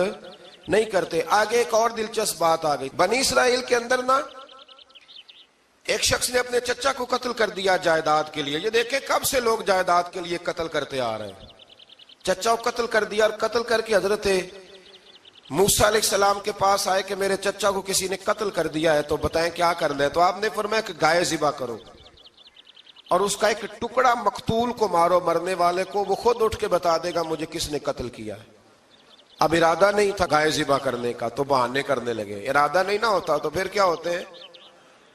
نہیں کرتے. آگے ایک اور دلچسپ بات آ گئی. بنی اسرائیل کے اندر نا ایک شخص نے اپنے چچا کو قتل کر دیا جائیداد کے لیے. یہ دیکھیں کب سے لوگ جائیداد کے لیے قتل کرتے آ رہے ہیں. چچا کو قتل کر دیا, اور قتل کر کے حضرت موسیٰ علیہ السلام کے پاس آئے کہ میرے چچا کو کسی نے قتل کر دیا ہے, تو بتائیں کیا کرنا ہے. تو آپ نے فرمایا کہ گائے ذبح کرو, اور اس کا ایک ٹکڑا مقتول کو مارو, مرنے والے کو, وہ خود اٹھ کے بتا دے گا مجھے کس نے قتل کیا ہے. اب ارادہ نہیں تھا گائے ذبح کرنے کا, تو بہانے کرنے لگے. ارادہ نہیں نہ ہوتا تو پھر کیا ہوتے ہیں,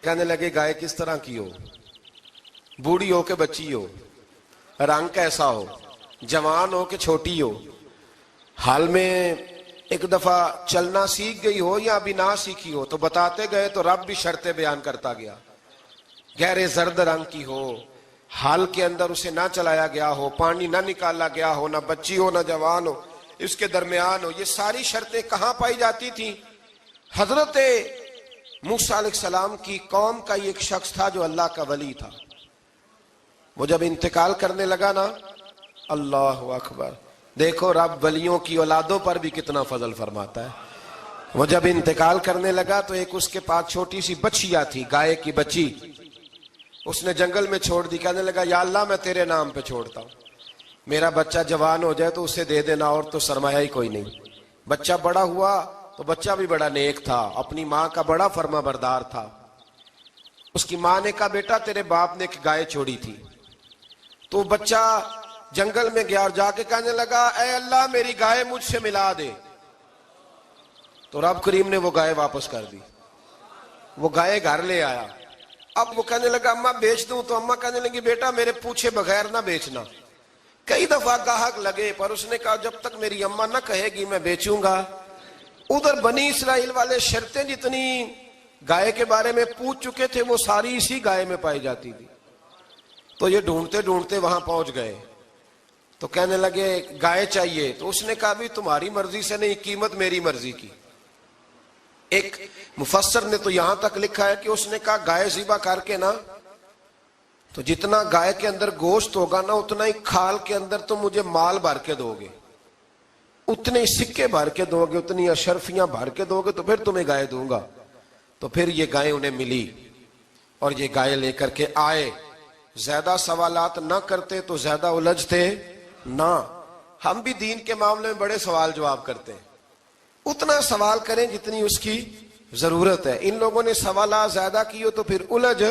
کہنے لگے گائے کس طرح کی ہو, بوڑھی ہو کہ بچی ہو, رنگ کیسا ہو, جوان ہو کہ چھوٹی ہو, حال میں ایک دفعہ چلنا سیکھ گئی ہو یا ابھی نہ سیکھی ہو. تو بتاتے گئے تو رب بھی شرطیں بیان کرتا گیا. گہرے زرد رنگ کی ہو, حال کے اندر اسے نہ چلایا گیا ہو, پانی نہ نکالا گیا ہو, نہ بچی ہو نہ جوان ہو, اس کے درمیان ہو. یہ ساری شرطیں کہاں پائی جاتی تھیں؟ حضرت موسیٰ علیہ السلام کی قوم کا ایک شخص تھا جو اللہ کا ولی تھا. وہ جب انتقال کرنے لگا نا, اللہ اکبر, دیکھو رب ولیوں کی اولادوں پر بھی کتنا فضل فرماتا ہے. وہ جب انتقال کرنے لگا تو ایک اس کے پاس چھوٹی سی بچیا تھی, گائے کی بچی, اس نے جنگل میں چھوڑ دی. کہنے لگا یا اللہ میں تیرے نام پہ چھوڑتا ہوں, میرا بچہ جوان ہو جائے تو اسے دے دینا, اور تو سرمایہ ہی کوئی نہیں. بچہ بڑا ہوا تو بچہ بھی بڑا نیک تھا, اپنی ماں کا بڑا فرما بردار تھا. اس کی ماں نے کہا بیٹا تیرے باپ نے ایک گائے چھوڑی تھی. تو بچہ جنگل میں گیا اور جا کے کہنے لگا اے اللہ میری گائے مجھ سے ملا دے. تو رب کریم نے وہ گائے واپس کر دی. وہ گائے گھر لے آیا. اب وہ کہنے لگا اماں بیچ دوں, تو اماں کہنے لگی بیٹا میرے پوچھے بغیر نہ بیچنا. کئی دفعہ گاہک لگے پر اس نے کہا جب تک میری اماں نہ کہے گی میں بیچوں گا. ادھر بنی اسرائیل والے شرطیں جتنی گائے کے بارے میں پوچھ چکے تھے وہ ساری اسی گائے میں پائی جاتی تھی. تو یہ ڈھونڈتے ڈھونڈتے وہاں پہنچ گئے. تو کہنے لگے گائے چاہیے. تو اس نے کہا بھی تمہاری مرضی سے نہیں, قیمت میری مرضی کی. ایک مفسر نے تو یہاں تک لکھا ہے کہ اس نے کہا گائے ذبح کر کے نا, تو جتنا گائے کے اندر گوشت ہوگا نا اتنا ہی کھال کے اندر تو مجھے مال بھر کے دو گے, اتنے سکے بھر کے دو گے, اتنی اشرفیاں بھر کے دو گے, تو پھر تمہیں گائے دوں گا. تو پھر یہ گائے انہیں ملی اور یہ گائے لے کر کے آئے. زیادہ سوالات نہ کرتے تو زیادہ الجھتے نہ. ہم بھی دین کے معاملے میں بڑے سوال جواب کرتے ہیں, اتنا سوال کریں جتنی اس کی ضرورت ہے. ان لوگوں نے سوالات زیادہ کیے تو پھر الجھ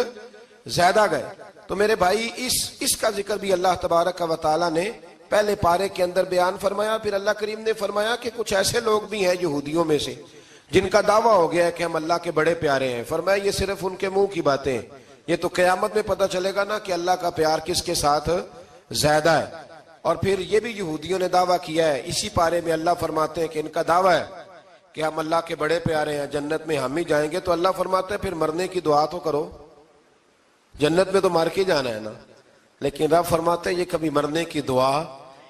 زیادہ گئے. تو میرے بھائی اس کا ذکر بھی اللہ تبارک و تعالیٰ نے پہلے پارے کے اندر بیان فرمایا. پھر اللہ کریم نے فرمایا کہ کچھ ایسے لوگ بھی ہیں یہودیوں میں سے جن کا دعویٰ ہو گیا ہے کہ ہم اللہ کے بڑے پیارے ہیں. فرمایا یہ صرف ان کے منہ کی باتیں ہیں, یہ تو قیامت میں پتہ چلے گا نا کہ اللہ کا پیار کس کے ساتھ زیادہ ہے. اور پھر یہ بھی یہودیوں نے دعویٰ کیا ہے. اسی پارے میں اللہ فرماتے ہیں کہ ان کا دعویٰ ہے کہ ہم اللہ کے بڑے پیارے ہیں, جنت میں ہم ہی جائیں گے. تو اللہ فرماتے ہیں پھر مرنے کی دعا تو کرو, جنت میں تو مر کے جانا ہے نا. لیکن رب فرماتے ہیں یہ کبھی مرنے کی دعا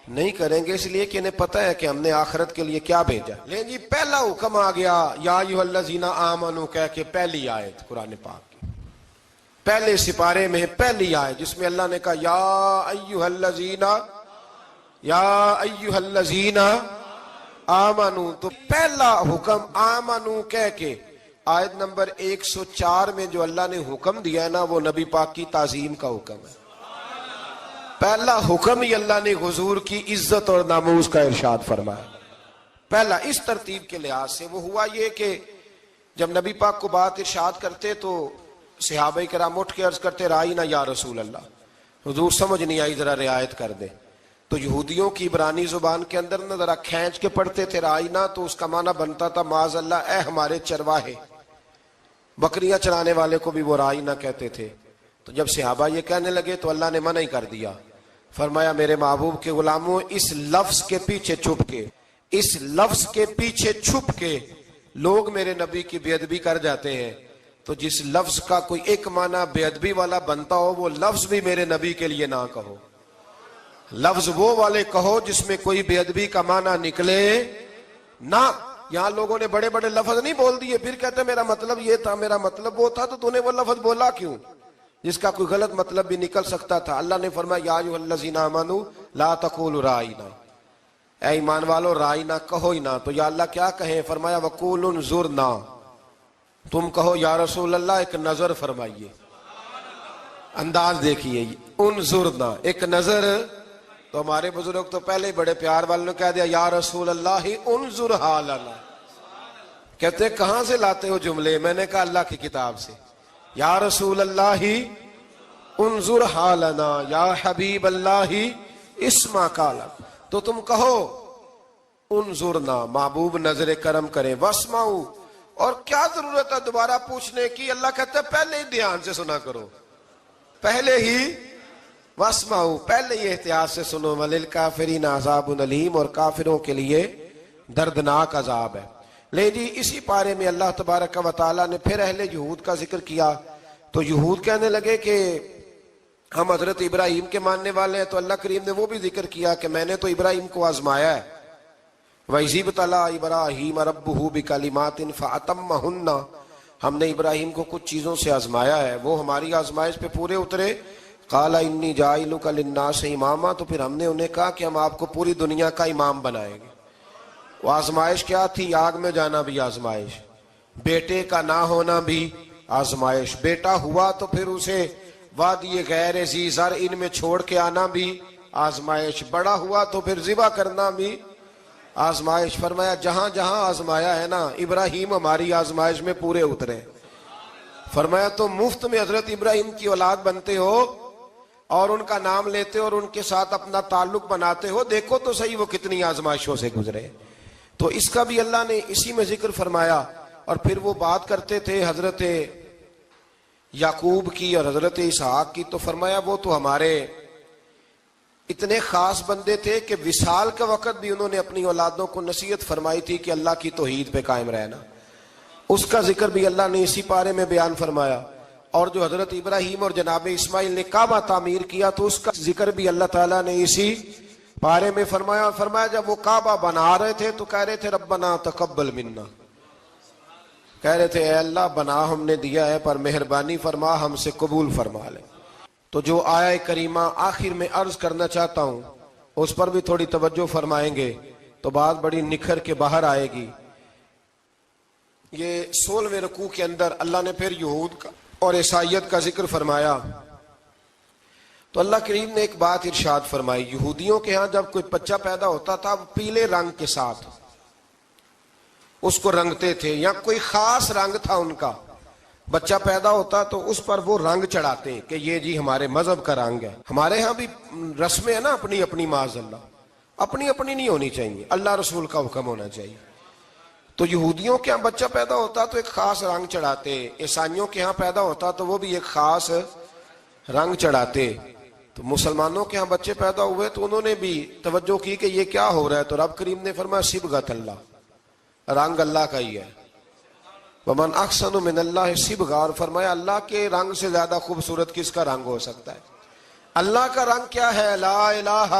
نہیں کریں گے, اس لیے کہ انہیں پتہ ہے کہ ہم نے آخرت کے لیے کیا بھیجا. لیکن جی پہلا حکم آ گیا یا ایھا الذین آمنوا کہہ کے, پہلی آیت قرآن پاک کی پہلے سپارے میں پہلی آیت جس میں اللہ نے کہا یا ایھا الذین آمنوا. تو پہلا حکم آمنو کہہ کے, آیت نمبر 104 میں جو اللہ نے حکم دیا ہے نا، وہ نبی پاک کی تعظیم کا حکم ہے۔ پہلا حکم ہی اللہ نے حضور کی عزت اور ناموس کا ارشاد فرمایا۔ پہلا اس ترتیب کے لحاظ سے وہ ہوا یہ کہ جب نبی پاک کو بات ارشاد کرتے تو صحابہ کرام اٹھ کے عرض کرتے رائینا یا رسول اللہ، حضور سمجھ نہیں آئی، ذرا رعایت کر دیں۔ تو یہودیوں کی عبرانی زبان کے اندر نہ ذرا کھینچ کے پڑھتے تھے رائینا، تو اس کا معنی بنتا تھا معاذ اللہ اے ہمارے چرواہے، بکریاں چرانے والے کو بھی وہ رائینا کہتے تھے۔ تو جب صحابہ یہ کہنے لگے تو اللہ نے منع ہی کر دیا، فرمایا میرے محبوب کے غلاموں، اس لفظ کے پیچھے چھپ کے، اس لفظ کے پیچھے چھپ کے لوگ میرے نبی کی بے ادبی کر جاتے ہیں، تو جس لفظ کا کوئی ایک معنی بے ادبی والا بنتا ہو وہ لفظ بھی میرے نبی کے لیے نہ کہو، لفظ وہ والے کہو جس میں کوئی بے ادبی کا معنی نکلے نہ۔ یہاں لوگوں نے بڑے بڑے لفظ نہیں بول دیے، پھر کہتے میرا مطلب یہ تھا، میرا مطلب وہ تھا، تو تو نے وہ لفظ بولا کیوں جس کا کوئی غلط مطلب بھی نکل سکتا تھا۔ اللہ نے فرمایا یا ایھا الذین آمنوا لا تقولوا رائینا، اے ایمان والو رائینا کہو ہی نہ۔ تو یا اللہ کیا کہیں؟ فرمایا وقولوا انظرنا، تم کہو یا رسول اللہ ایک نظر فرمائیے، انداز دیکھیے، انظرنا ایک نظر۔ تو ہمارے بزرگ تو پہلے ہی بڑے پیار والوں نے کہہ دیا یا رسول اللہ انظر حالنا، کہتے کہاں سے لاتے ہو جملے؟ میں نے کہا اللہ کی کتاب سے، یا رسول اللہ انظر حالنا یا حبیب اللہ اسمع قالا، تو تم کہو انظرنا، محبوب نظر کرم کرے، واسمعوا، اور کیا ضرورت ہے دوبارہ پوچھنے کی؟ اللہ کہتا ہے پہلے ہی دھیان سے سنا کرو، پہلے ہی واسمعوا، پہلے ہی احتیاط سے سنو، وللکافرین عذاب علیم، اور کافروں کے لیے دردناک عذاب ہے۔ لے جی اسی پارے میں اللہ تبارک و تعالیٰ نے پھر اہل یہود کا ذکر کیا، تو یہود کہنے لگے کہ ہم حضرت ابراہیم کے ماننے والے ہیں، تو اللہ کریم نے وہ بھی ذکر کیا کہ میں نے تو ابراہیم کو آزمایا ہے، وَإِذِ ابْتَلَىٰ إِبْرَاهِيمَ رَبُّهُ بِكَلِمَاتٍ فَأَتَمَّهُنَّ، ہم نے ابراہیم کو کچھ چیزوں سے آزمایا ہے، وہ ہماری آزمائش پہ پورے اترے۔ قَالَ إِنِّي جَاعِلُكَ لِلنَّاسِ إِمَامًا، تو پھر ہم نے انہیں کہا کہ ہم آپ کو پوری دنیا کا امام بنائیں گے۔ وہ آزمائش کیا تھی؟ آگ میں جانا بھی آزمائش، بیٹے کا نہ ہونا بھی آزمائش، بیٹا ہوا تو پھر اسے وادی غیر ذی زرع میں چھوڑ کے آنا بھی آزمائش، بڑا ہوا تو پھر ذبح کرنا بھی آزمائش۔ فرمایا جہاں جہاں آزمایا ہے نا، ابراہیم ہماری آزمائش میں پورے اترے۔ فرمایا تو مفت میں حضرت ابراہیم کی اولاد بنتے ہو اور ان کا نام لیتے ہو اور ان کے ساتھ اپنا تعلق بناتے ہو، دیکھو تو صحیح وہ کتنی آزمائشوں سے گزرے۔ تو اس کا بھی اللہ نے اسی میں ذکر فرمایا۔ اور پھر وہ بات کرتے تھے حضرت یعقوب کی اور حضرت اسحاق کی، تو فرمایا وہ تو ہمارے اتنے خاص بندے تھے کہ وصال کے وقت بھی انہوں نے اپنی اولادوں کو نصیحت فرمائی تھی کہ اللہ کی توحید پہ قائم رہنا، اس کا ذکر بھی اللہ نے اسی پارے میں بیان فرمایا۔ اور جو حضرت ابراہیم اور جناب اسماعیل نے کعبہ تعمیر کیا تو اس کا ذکر بھی اللہ تعالیٰ نے اسی پارے میں فرمایا۔ فرمایا جب وہ کعبہ بنا رہے تھے تو کہہ رہے تھے ربنا تقبل منا، کہہ رہے تھے اے اللہ بنا ہم نے دیا ہے پر مہربانی فرما ہم سے قبول فرما لے۔ تو جو آیہ کریمہ آخر میں عرض کرنا چاہتا ہوں اس پر بھی تھوڑی توجہ فرمائیں گے تو بات بڑی نکھر کے باہر آئے گی۔ یہ 16ویں رکوع کے اندر اللہ نے پھر یہود کا اور عیسائیت کا ذکر فرمایا، تو اللہ کریم نے ایک بات ارشاد فرمائی، یہودیوں کے ہاں جب کوئی بچہ پیدا ہوتا تھا پیلے رنگ کے ساتھ اس کو رنگتے تھے، یا کوئی خاص رنگ تھا ان کا، بچہ پیدا ہوتا تو اس پر وہ رنگ چڑھاتے کہ یہ جی ہمارے مذہب کا رنگ ہے۔ ہمارے ہاں بھی رسمیں ہیں نا اپنی اپنی، معاذ اللہ اپنی اپنی نہیں ہونی چاہیے، اللہ رسول کا حکم ہونا چاہیے۔ تو یہودیوں کے ہاں بچہ پیدا ہوتا تو ایک خاص رنگ چڑھاتے، عیسائیوں کے ہاں پیدا ہوتا تو وہ بھی ایک خاص رنگ چڑھاتے۔ تو مسلمانوں کے ہاں بچے پیدا ہوئے تو انہوں نے بھی توجہ کی کہ یہ کیا ہو رہا ہے، تو رب کریم نے فرمایا صبغۃ اللہ، رنگ اللہ کا ہی ہے۔ ومن احسن من اللہ صبغہ، اور فرمایا اللہ کے رنگ سے زیادہ خوبصورت کس کا رنگ ہو سکتا ہے؟ اللہ کا رنگ کیا ہے؟ لا الہ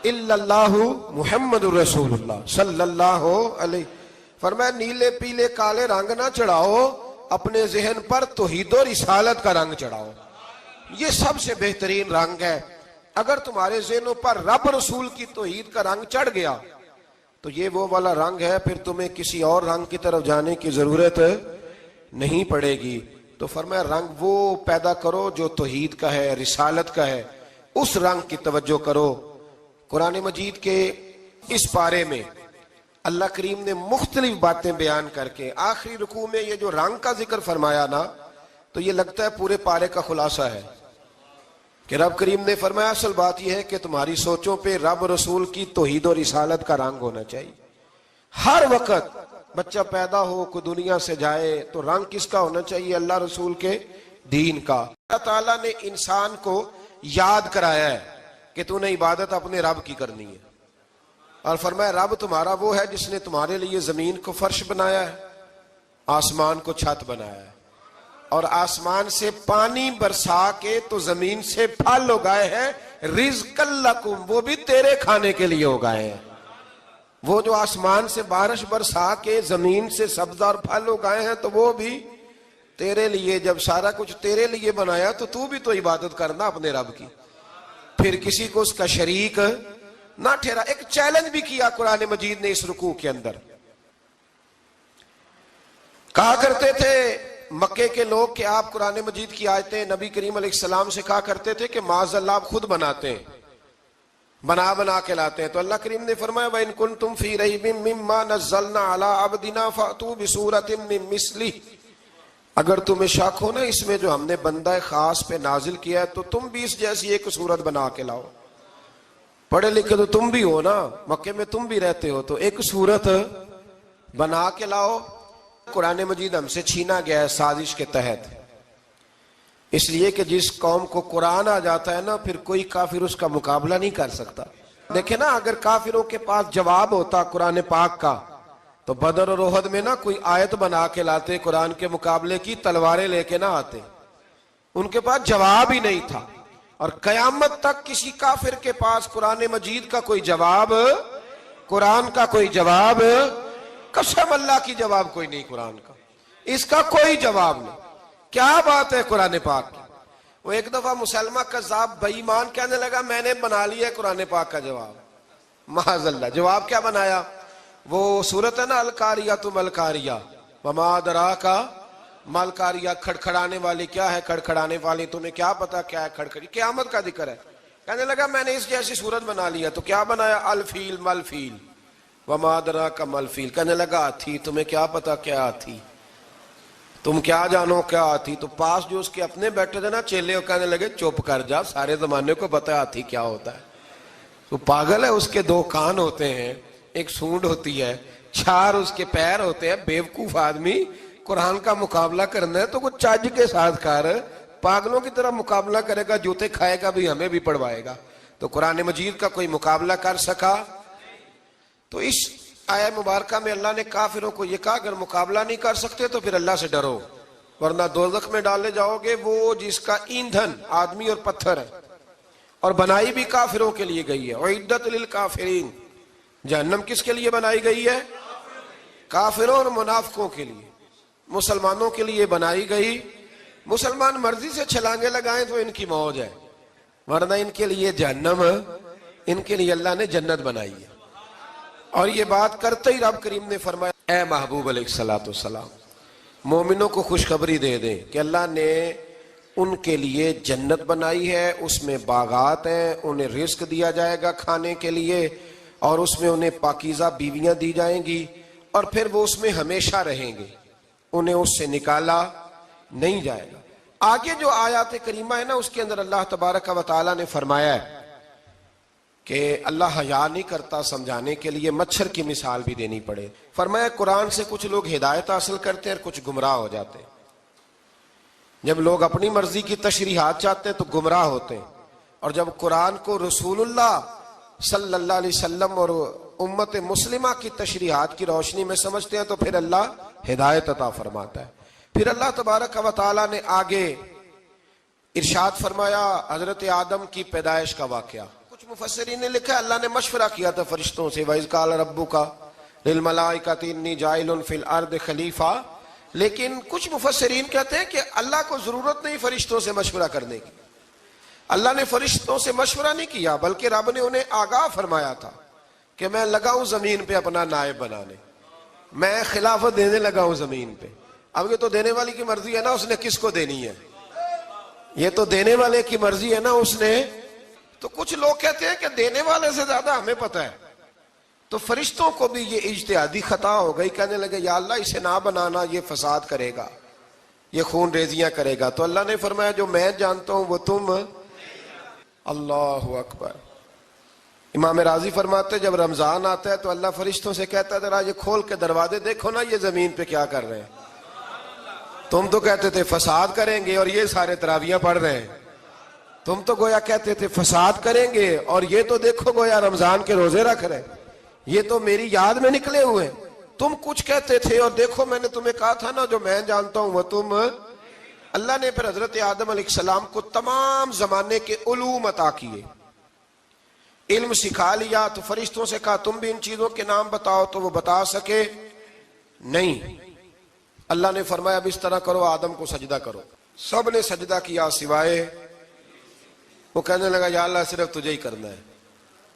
الا اللہ محمد الرسول اللہ صلی اللہ علیہ۔ فرمایا نیلے پیلے کالے رنگ نہ چڑھاؤ، اپنے ذہن پر توحید و رسالت کا رنگ چڑھاؤ، یہ سب سے بہترین رنگ ہے۔ اگر تمہارے ذہنوں پر رب رسول کی توحید کا رنگ چڑھ گیا تو یہ وہ والا رنگ ہے، پھر تمہیں کسی اور رنگ کی طرف جانے کی ضرورت نہیں پڑے گی۔ تو فرمایا رنگ وہ پیدا کرو جو توحید کا ہے، رسالت کا ہے، اس رنگ کی توجہ کرو۔ قرآن مجید کے اس پارے میں اللہ کریم نے مختلف باتیں بیان کر کے آخری رکوع میں یہ جو رنگ کا ذکر فرمایا نا، تو یہ لگتا ہے پورے پارے کا خلاصہ ہے کہ رب کریم نے فرمایا اصل بات یہ ہے کہ تمہاری سوچوں پہ رب رسول کی توحید و رسالت کا رنگ ہونا چاہیے۔ ہر وقت بچہ پیدا ہو، کوئی دنیا سے جائے، تو رنگ کس کا ہونا چاہیے؟ اللہ رسول کے دین کا۔ اللہ تعالیٰ نے انسان کو یاد کرایا ہے کہ تو نے عبادت اپنے رب کی کرنی ہے، اور فرمایا رب تمہارا وہ ہے جس نے تمہارے لیے زمین کو فرش بنایا ہے، آسمان کو چھت بنایا ہے، اور آسمان سے پانی برسا کے تو زمین سے پھل اگائے ہیں، رزق لکم، وہ بھی تیرے کھانے کے لیے اگائے ہیں۔ وہ جو آسمان سے بارش برسا کے زمین سے سبز اور پھل اگائے ہیں تو وہ بھی تیرے لیے۔ جب سارا کچھ تیرے لیے بنایا تو بھی تو عبادت کرنا اپنے رب کی، پھر کسی کو اس کا شریک نہ ٹھہرا۔ ایک چیلنج بھی کیا قرآن مجید نے اس رکوع کے اندر۔ کہا کرتے تھے مکے کے لوگ کہ آپ قرآن مجید کی آیتیں نبی کریم علیہ السلام سے کہا کرتے تھے کہ معاذ اللہ آپ خود بناتے ہیں، بنا کے لاتے ہیں۔ تو اللہ کریم نے فرمایا وَإِن كُنتُمْ فِي رَيْبٍ مِّمَّا نَزَّلْنَا عَلَىٰ عَبْدِنَا فَأْتُوا بِسُورَةٍ مِّن مِّثْلِهِ، اگر تمہیں شک ہو نا اس میں جو ہم نے بندہ خاص پہ نازل کیا ہے تو تم بھی اس جیسی ایک صورت بنا کے لاؤ۔ پڑھے لکھے تو تم بھی ہو نا، مکے میں تم بھی رہتے ہو، تو ایک صورت بنا کے لاؤ۔ قرآن مجید ہم سے چھینا گیا ہے سازش کے تحت، اس لیے کہ جس قوم کو قرآن آ جاتا ہے نا پھر کوئی کافر اس کا مقابلہ نہیں کر سکتا۔ دیکھیں نا اگر کافروں کے پاس جواب ہوتا قرآن پاک کا تو بدر اور احد میں نا کوئی آیت بنا کے لاتے قرآن کے مقابلے کی، تلواریں لے کے نہ آتے، ان کے پاس جواب ہی نہیں تھا۔ اور قیامت تک کسی کافر کے پاس قرآن مجید کا کوئی جواب، قرآن کا کوئی جواب، قسم اللہ کی جواب کوئی نہیں، قرآن کا اس کا کوئی جواب نہیں۔ کیا بات ہے قرآن پاک کی۔ وہ ایک دفعہ مسلمہ کذاب بے ایمان کہنے لگا میں نے بنا لیا ہے قرآن پاک کا جواب، معاذ اللہ۔ جواب کیا بنایا؟ وہ سورت ہے نا القاریہ ملقاریہ وما ادراک ملقاریہ، کھڑکھڑانے والی کیا ہے، کھڑکھڑانے والی تمہیں کیا پتا کیا ہے کھڑکھڑی، قیامت کا ذکر ہے۔ کہنے لگا میں نے اس جیسی سورت بنا لیا، تو کیا بنایا؟ الفیل ملفیل وما ادراک ملفیل۔ کہنے لگا ہاتھی، تمہیں کیا پتا کیا ہاتھی، تم کیا جانو کیا ہاتھی۔ تو پاس جو اس کے اپنے بیٹھے تھے نا چیلے، وہ کہنے لگے چپ کر جا، سارے زمانے کو پتا ہے ہاتھی کیا ہوتا ہے۔ تو پاگل ہے، اس کے دو کان ہوتے ہیں، ایک سونڈ ہوتی ہے، چار اس کے پیر ہوتے ہیں۔ بیوقوف آدمی، قرآن کا مقابلہ کرنا ہے تو کچھ چج کے ساتھ کر، پاگلوں کی طرح مقابلہ کرے گا، جوتے کھائے گا بھی ہمیں بھی پڑھوائے گا۔ تو قرآن مجید کا کوئی مقابلہ کر سکا؟ تو اس آیہ مبارکہ میں اللہ نے کافروں کو یہ کہا اگر مقابلہ نہیں کر سکتے تو پھر اللہ سے ڈرو، ورنہ دوزخ میں ڈالے جاؤ گے، وہ جس کا ایندھن آدمی اور پتھر ہے، اور بنائی بھی کافروں کے لیے گئی ہے۔ اعدت للکافرین، جہنم کس کے لیے بنائی گئی ہے؟ کافروں اور منافقوں کے لیے۔ مسلمانوں کے لیے بنائی گئی، مسلمان مرضی سے چھلانگے لگائیں تو ان کی موج ہے، ورنہ ان کے لیے جہنم، ان کے لیے اللہ نے جنت بنائی ہے۔ اور یہ بات کرتے ہی رب کریم نے فرمایا اے محبوب علیہ السلام مومنوں کو خوشخبری دے دیں کہ اللہ نے ان کے لیے جنت بنائی ہے، اس میں باغات ہیں، انہیں رزق دیا جائے گا کھانے کے لیے، اور اس میں انہیں پاکیزہ بیویاں دی جائیں گی، اور پھر وہ اس میں ہمیشہ رہیں گے، انہیں اس سے نکالا نہیں جائے گا۔ آگے جو آیات کریمہ ہے نا اس کے اندر اللہ تبارک و تعالیٰ نے فرمایا ہے کہ اللہ حیا نہیں کرتا سمجھانے کے لیے، مچھر کی مثال بھی دینی پڑے۔ فرمایا قرآن سے کچھ لوگ ہدایت حاصل کرتے ہیں اور کچھ گمراہ ہو جاتے ہیں۔ جب لوگ اپنی مرضی کی تشریحات چاہتے ہیں تو گمراہ ہوتے ہیں، اور جب قرآن کو رسول اللہ صلی اللہ علیہ وسلم اور امت مسلمہ کی تشریحات کی روشنی میں سمجھتے ہیں تو پھر اللہ ہدایت عطا فرماتا ہے۔ پھر اللہ تبارک و تعالیٰ نے آگے ارشاد فرمایا حضرت آدم کی پیدائش کا واقعہ۔ کچھ مفسرین نے لکھا اللہ نے مشورہ کیا تھا فرشتوں سے، وَإِذْ قَالَ رَبُّكَ لِلْمَلَائِكَةِ إِنِّي جَاعِلٌ فِي الْأَرْضِ خَلِيفَةً، لیکن کچھ مفسرین کہتے ہیں کہ اللہ کو ضرورت نہیں فرشتوں سے مشورہ کرنے کی، اللہ نے فرشتوں سے مشورہ نہیں کیا بلکہ رب نے انہیں آگاہ فرمایا تھا کہ میں لگا ہوں زمین پہ اپنا نائب بنانے، میں خلافت دینے لگا ہوں زمین پہ۔ اب یہ تو دینے والی کی مرضی ہے نا اس نے کس کو دینی ہے، یہ تو دینے والے کی مرضی ہے نا اس نے۔ تو کچھ لوگ کہتے ہیں کہ دینے والے سے زیادہ ہمیں پتہ ہے، تو فرشتوں کو بھی یہ اجتہادی خطا ہو گئی، کہنے لگے یا اللہ اسے نہ بنانا، یہ فساد کرے گا، یہ خون ریزیاں کرے گا۔ تو اللہ نے فرمایا جو میں جانتا ہوں وہ تم۔ اللہ اکبر۔ امام راضی فرماتے جب رمضان آتا ہے تو اللہ فرشتوں سے کہتا ہے ذرا یہ کھول کے دروازے دیکھو نا یہ زمین پہ کیا کر رہے ہیں، تم تو کہتے تھے فساد کریں گے اور یہ سارے تراویحاں پڑھ رہے ہیں، تم تو گویا کہتے تھے فساد کریں گے اور یہ تو دیکھو گویا رمضان کے روزے رکھ رہے ہیں، یہ تو میری یاد میں نکلے ہوئے، تم کچھ کہتے تھے اور دیکھو میں نے تمہیں کہا تھا نا جو میں جانتا ہوں وہ تم۔ اللہ نے پھر حضرت آدم علیہ السلام کو تمام زمانے کے علوم عطا کیے، علم سکھا لیا، تو فرشتوں سے کہا تم بھی ان چیزوں کے نام بتاؤ، تو وہ بتا سکے نہیں۔ اللہ نے فرمایا اب اس طرح کرو آدم کو سجدہ کرو، سب نے سجدہ کیا سوائے، وہ کہنے لگا یا اللہ صرف تجھے ہی کرنا ہے،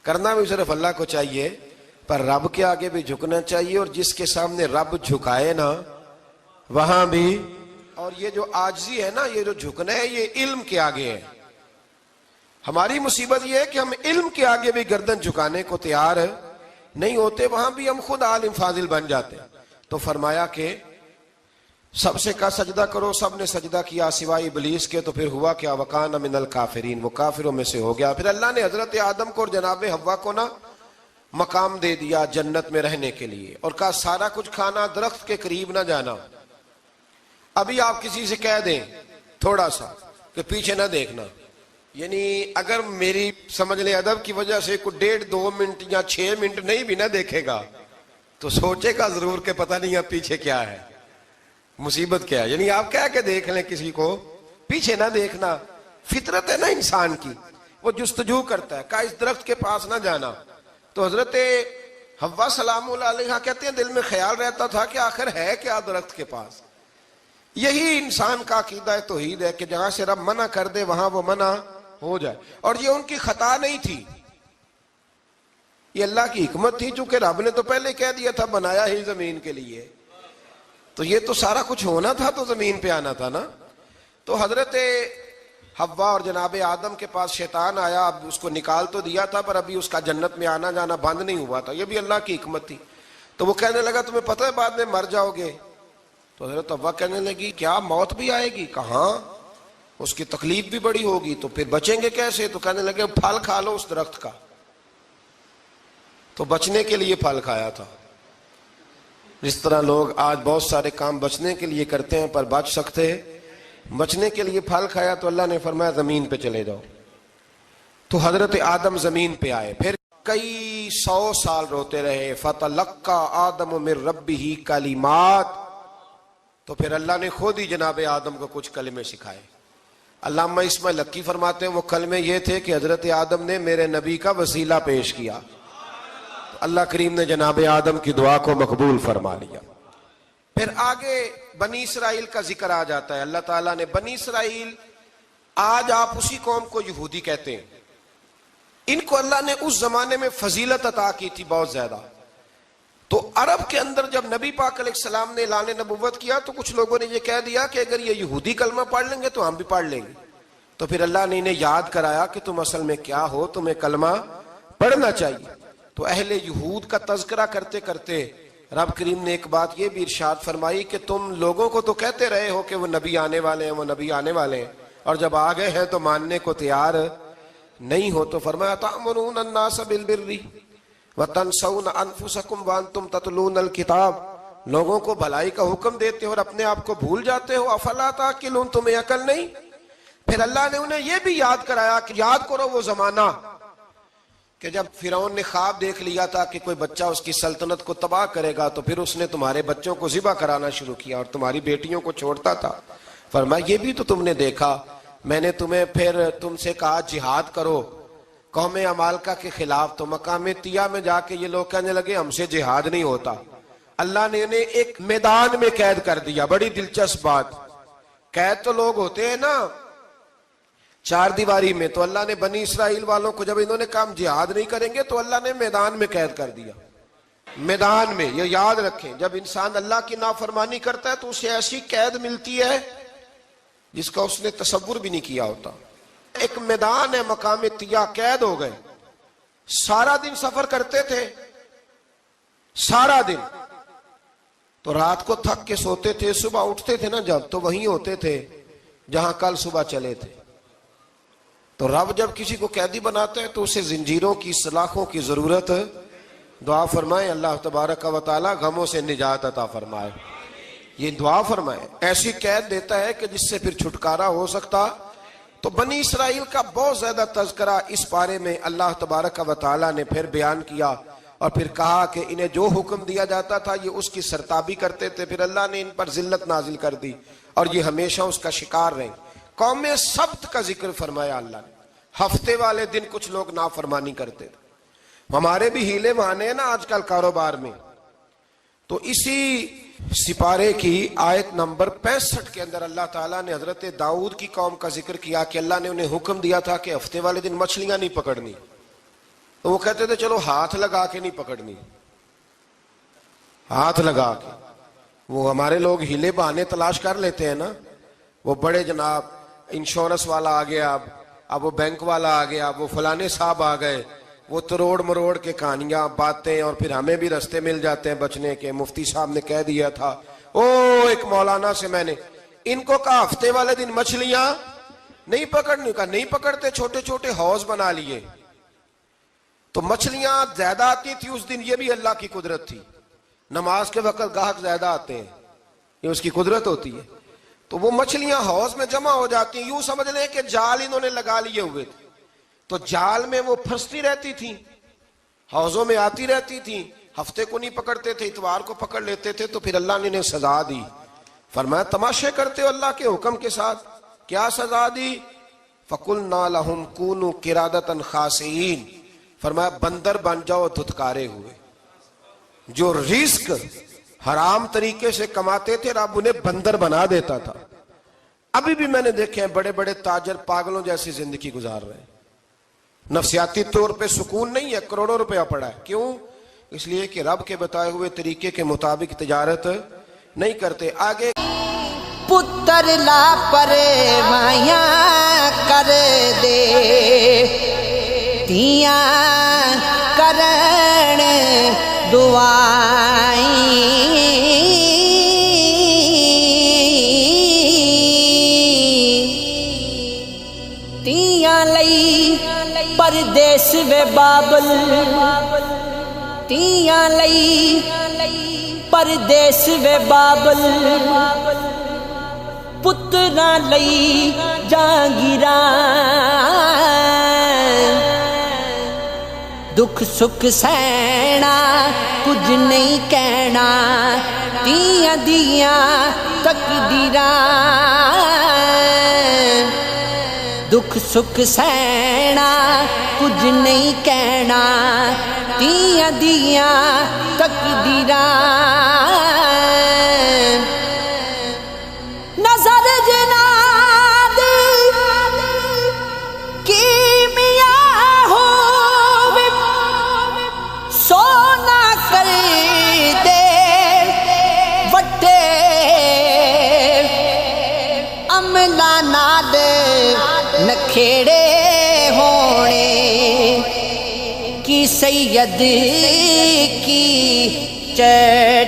کرنا بھی صرف اللہ کو چاہیے، پر رب کے آگے بھی جھکنا چاہیے، اور جس کے سامنے رب جھکائے نا وہاں بھی۔ اور یہ جو عاجزی ہے نا، یہ جو جھکنا ہے، یہ علم کے آگے ہے۔ ہماری مصیبت یہ ہے کہ ہم علم کے آگے بھی گردن جھکانے کو تیار نہیں ہوتے، وہاں بھی ہم خود عالم فاضل بن جاتے۔ تو فرمایا کہ سب سے کہا سجدہ کرو، سب نے سجدہ کیا سوائے ابلیس کے، تو پھر ہوا کیا وکان من الکافرین، وہ کافروں میں سے ہو گیا۔ پھر اللہ نے حضرت آدم کو اور جناب حوا کو نا مقام دے دیا جنت میں رہنے کے لیے، اور کہا سارا کچھ کھانا، درخت کے قریب نہ جانا۔ ابھی آپ کسی سے کہہ دیں تھوڑا سا کہ پیچھے نہ دیکھنا، یعنی اگر میری سمجھ لیں ادب کی وجہ سے کوئی 1.5-2 منٹ یا 6 منٹ نہیں بھی نہ دیکھے گا تو سوچے گا ضرور کہ پتہ نہیں اب پیچھے کیا ہے، مصیبت کیا ہے۔ یعنی آپ کہہ کے دیکھ لیں کسی کو، پیچھے نہ دیکھنا، فطرت ہے نا انسان کی، وہ جستجو کرتا ہے، کہا اس درخت کے پاس نہ جانا۔ تو حضرت حوا سلام اللہ علیہ کہتے ہیں دل میں خیال رہتا تھا کہ آخر ہے کیا درخت کے پاس۔ یہی انسان کا عقیدہ توحید ہے کہ جہاں سے رب منع کر دے وہاں وہ منع ہو جائے، اور یہ ان کی خطا نہیں تھی، یہ اللہ کی حکمت تھی، چونکہ رب نے تو پہلے کہہ دیا تھا بنایا ہی زمین کے لیے، تو یہ تو سارا کچھ ہونا تھا تو زمین پہ آنا تھا نا۔ تو حضرت حوا اور جناب آدم کے پاس شیطان آیا، اب اس کو نکال تو دیا تھا پر ابھی اس کا جنت میں آنا جانا بند نہیں ہوا تھا، یہ بھی اللہ کی حکمت تھی۔ تو وہ کہنے لگا تمہیں پتہ ہے بعد میں مر جاؤ گے؟ تو حضرت حوا کہنے لگی کیا موت بھی آئے گی؟ کہاں، اس کی تکلیف بھی بڑی ہوگی، تو پھر بچیں گے کیسے؟ تو کہنے لگے پھل کھا لو اس درخت کا، تو بچنے کے لیے پھل کھایا تھا۔ جس طرح لوگ آج بہت سارے کام بچنے کے لیے کرتے ہیں پر بچ سکتے، بچنے کے لیے پھل کھایا، تو اللہ نے فرمایا زمین پہ چلے جاؤ۔ تو حضرت آدم زمین پہ آئے، پھر کئی 100 سال روتے رہے، فَتَلَقَّى آدَمُ مِن رَبِّهِ کلمات، تو پھر اللہ نے خود ہی جناب آدم کو کچھ کلمے سکھائے۔ علامہ اسماعیل لکی فرماتے ہیں وہ کلمے یہ تھے کہ حضرت آدم نے میرے نبی کا وسیلہ پیش کیا، تو اللہ کریم نے جناب آدم کی دعا کو مقبول فرما لیا۔ پھر آگے بنی اسرائیل کا ذکر آ جاتا ہے۔ اللہ تعالیٰ نے بنی اسرائیل، آج آپ اسی قوم کو یہودی کہتے ہیں، ان کو اللہ نے اس زمانے میں فضیلت عطا کی تھی بہت زیادہ۔ تو عرب کے اندر جب نبی پاک علیہ السلام نے اعلان نبوت کیا تو کچھ لوگوں نے یہ کہہ دیا کہ اگر یہ یہودی کلمہ پڑھ لیں گے تو ہم بھی پڑھ لیں گے، تو پھر اللہ نے انہیں یاد کرایا کہ تم اصل میں کیا ہو، تمہیں کلمہ پڑھنا چاہیے۔ تو اہل یہود کا تذکرہ کرتے کرتے رب کریم نے ایک بات یہ بھی ارشاد فرمائی کہ تم لوگوں کو تو کہتے رہے ہو کہ وہ نبی آنے والے ہیں، وہ نبی آنے والے ہیں، اور جب آ گئے ہیں تو ماننے کو تیار نہیں ہو۔ تو فرمایا تأمرون الناس بالبر وتنسون انفسکم وانتم تتلون الکتاب، لوگوں کو بھلائی کا حکم دیتے ہو اور اپنے آپ کو بھول جاتے ہو، افلا تعقلون، تمہیں عقل نہیں؟ پھر اللہ نے انہیں یہ بھی یاد کرایا کہ یاد کرو وہ زمانہ کہ جب فرعون نے خواب دیکھ لیا تھا کہ کوئی بچہ اس کی سلطنت کو تباہ کرے گا، تو پھر اس نے تمہارے بچوں کو ذبح کرانا شروع کیا اور تمہاری بیٹیوں کو چھوڑتا تھا۔ فرمایا یہ بھی تو تم نے دیکھا، میں نے تمہیں پھر تم سے کہا جہاد کرو قوم عمالقہ کے خلاف، تو مقام طیہ میں جا کے یہ لوگ کہنے لگے ہم سے جہاد نہیں ہوتا۔ اللہ نے انہیں ایک میدان میں قید کر دیا۔ بڑی دلچسپ بات، قید تو لوگ ہوتے ہیں نا چار دیواری میں تو اللہ نے بنی اسرائیل والوں کو جب انہوں نے کہا جہاد نہیں کریں گے تو اللہ نے میدان میں قید کر دیا. میدان میں. یہ یاد رکھیں, جب انسان اللہ کی نافرمانی کرتا ہے تو اسے ایسی قید ملتی ہے جس کا اس نے تصور بھی نہیں کیا ہوتا. ایک میدان ہے مقام طیا, قید ہو گئے. سارا دن سفر کرتے تھے, سارا دن. تو رات کو تھک کے سوتے تھے, صبح اٹھتے تھے نا جب, تو وہیں ہوتے تھے جہاں کل صبح چلے تھے. تو رب جب کسی کو قیدی بناتا ہے تو اسے زنجیروں کی, سلاخوں کی ضرورت. دعا فرمائے اللہ تبارک و تعالی غموں سے نجات عطا فرمائے. یہ دعا فرمائے. ایسی قید دیتا ہے کہ جس سے پھر چھٹکارا ہو سکتا. تو بنی اسرائیل کا بہت زیادہ تذکرہ اس بارے میں اللہ تبارک و تعالی نے پھر بیان کیا, اور پھر کہا کہ انہیں جو حکم دیا جاتا تھا یہ اس کی سرتابی کرتے تھے. پھر اللہ نے ان پر ذلت نازل کر دی اور یہ ہمیشہ اس کا شکار رہے. قوم سبت کا ذکر فرمایا اللہ نے. ہفتے والے دن کچھ لوگ نافرمانی کرتے تھے. ہمارے بھی ہیلے بہانے ہیں نا آج کل کاروبار میں. تو اسی سپارے کی آیت نمبر 65 کے اندر اللہ تعالیٰ نے حضرت داؤد کی قوم کا ذکر کیا کہ اللہ نے انہیں حکم دیا تھا کہ ہفتے والے دن مچھلیاں نہیں پکڑنی. تو وہ کہتے تھے چلو ہاتھ لگا کے نہیں پکڑنی, ہاتھ لگا کے. وہ ہمارے لوگ ہیلے بہانے تلاش کر لیتے ہیں نا. وہ بڑے جناب انشورنس والا آ گیا, اب وہ بینک والا آ گیا, وہ فلانے صاحب آ گئے, وہ تروڑ مروڑ کے کہانیاں باتیں, اور پھر ہمیں بھی رستے مل جاتے ہیں بچنے کے. مفتی صاحب نے کہہ دیا تھا ایک مولانا سے میں نے ان کو کہا ہفتے والے دن مچھلیاں نہیں پکڑنی. کہا نہیں پکڑتے, چھوٹے چھوٹے حوض بنا لیے. تو مچھلیاں زیادہ آتی تھی اس دن, یہ بھی اللہ کی قدرت تھی. نماز کے وقت گاہک زیادہ آتے ہیں, یہ اس کی قدرت ہوتی ہے. تو وہ مچھلیاں حوض میں جمع ہو جاتی ہیں. یوں سمجھ لیں کہ جال انہوں نے لگا لیے ہوئے تھے. تو جال میں وہ پھنستی رہتی تھی, حوضوں میں آتی رہتی تھی. ہفتے کو نہیں پکڑتے تھے, اتوار کو پکڑ لیتے تھے. تو پھر اللہ نے انہیں سزا دی. فرمایا تماشے کرتے ہو اللہ کے حکم کے ساتھ. کیا سزا دی؟ فَقُلْنَا لَهُمْ كُونُوا قِرَادَةً خَاسِئِينَ. فرمایا بندر بن جاؤ دھتکارے ہوئے. جو رزق حرام طریقے سے کماتے تھے رب انہیں بندر بنا دیتا تھا. ابھی بھی میں نے دیکھے ہیں بڑے بڑے تاجر پاگلوں جیسی زندگی گزار رہے ہیں. نفسیاتی طور پہ سکون نہیں ہے, کروڑوں روپیہ پڑا ہے. کیوں؟ اس لیے کہ رب کے بتائے ہوئے طریقے کے مطابق تجارت نہیں کرتے. آگے پتر لا پر مایا کر دے دیاں کرن دعائیں تیاں لئی پردیس وے بابل تیاں لئی پردیس وے بابل پتراں لئی جاگیراں دکھ سکھ سہنا کچھ نہیں کہنا تیاں دیاں تقدیراں دکھ سکھ سہنا کچھ نہیں کہنا تیاں دیاں تقدیراں نظر جنا دی کیمیا ہو سونا کر دے وٹے عملہ نال نکھیڑے ہونے کی سید کی چڑھ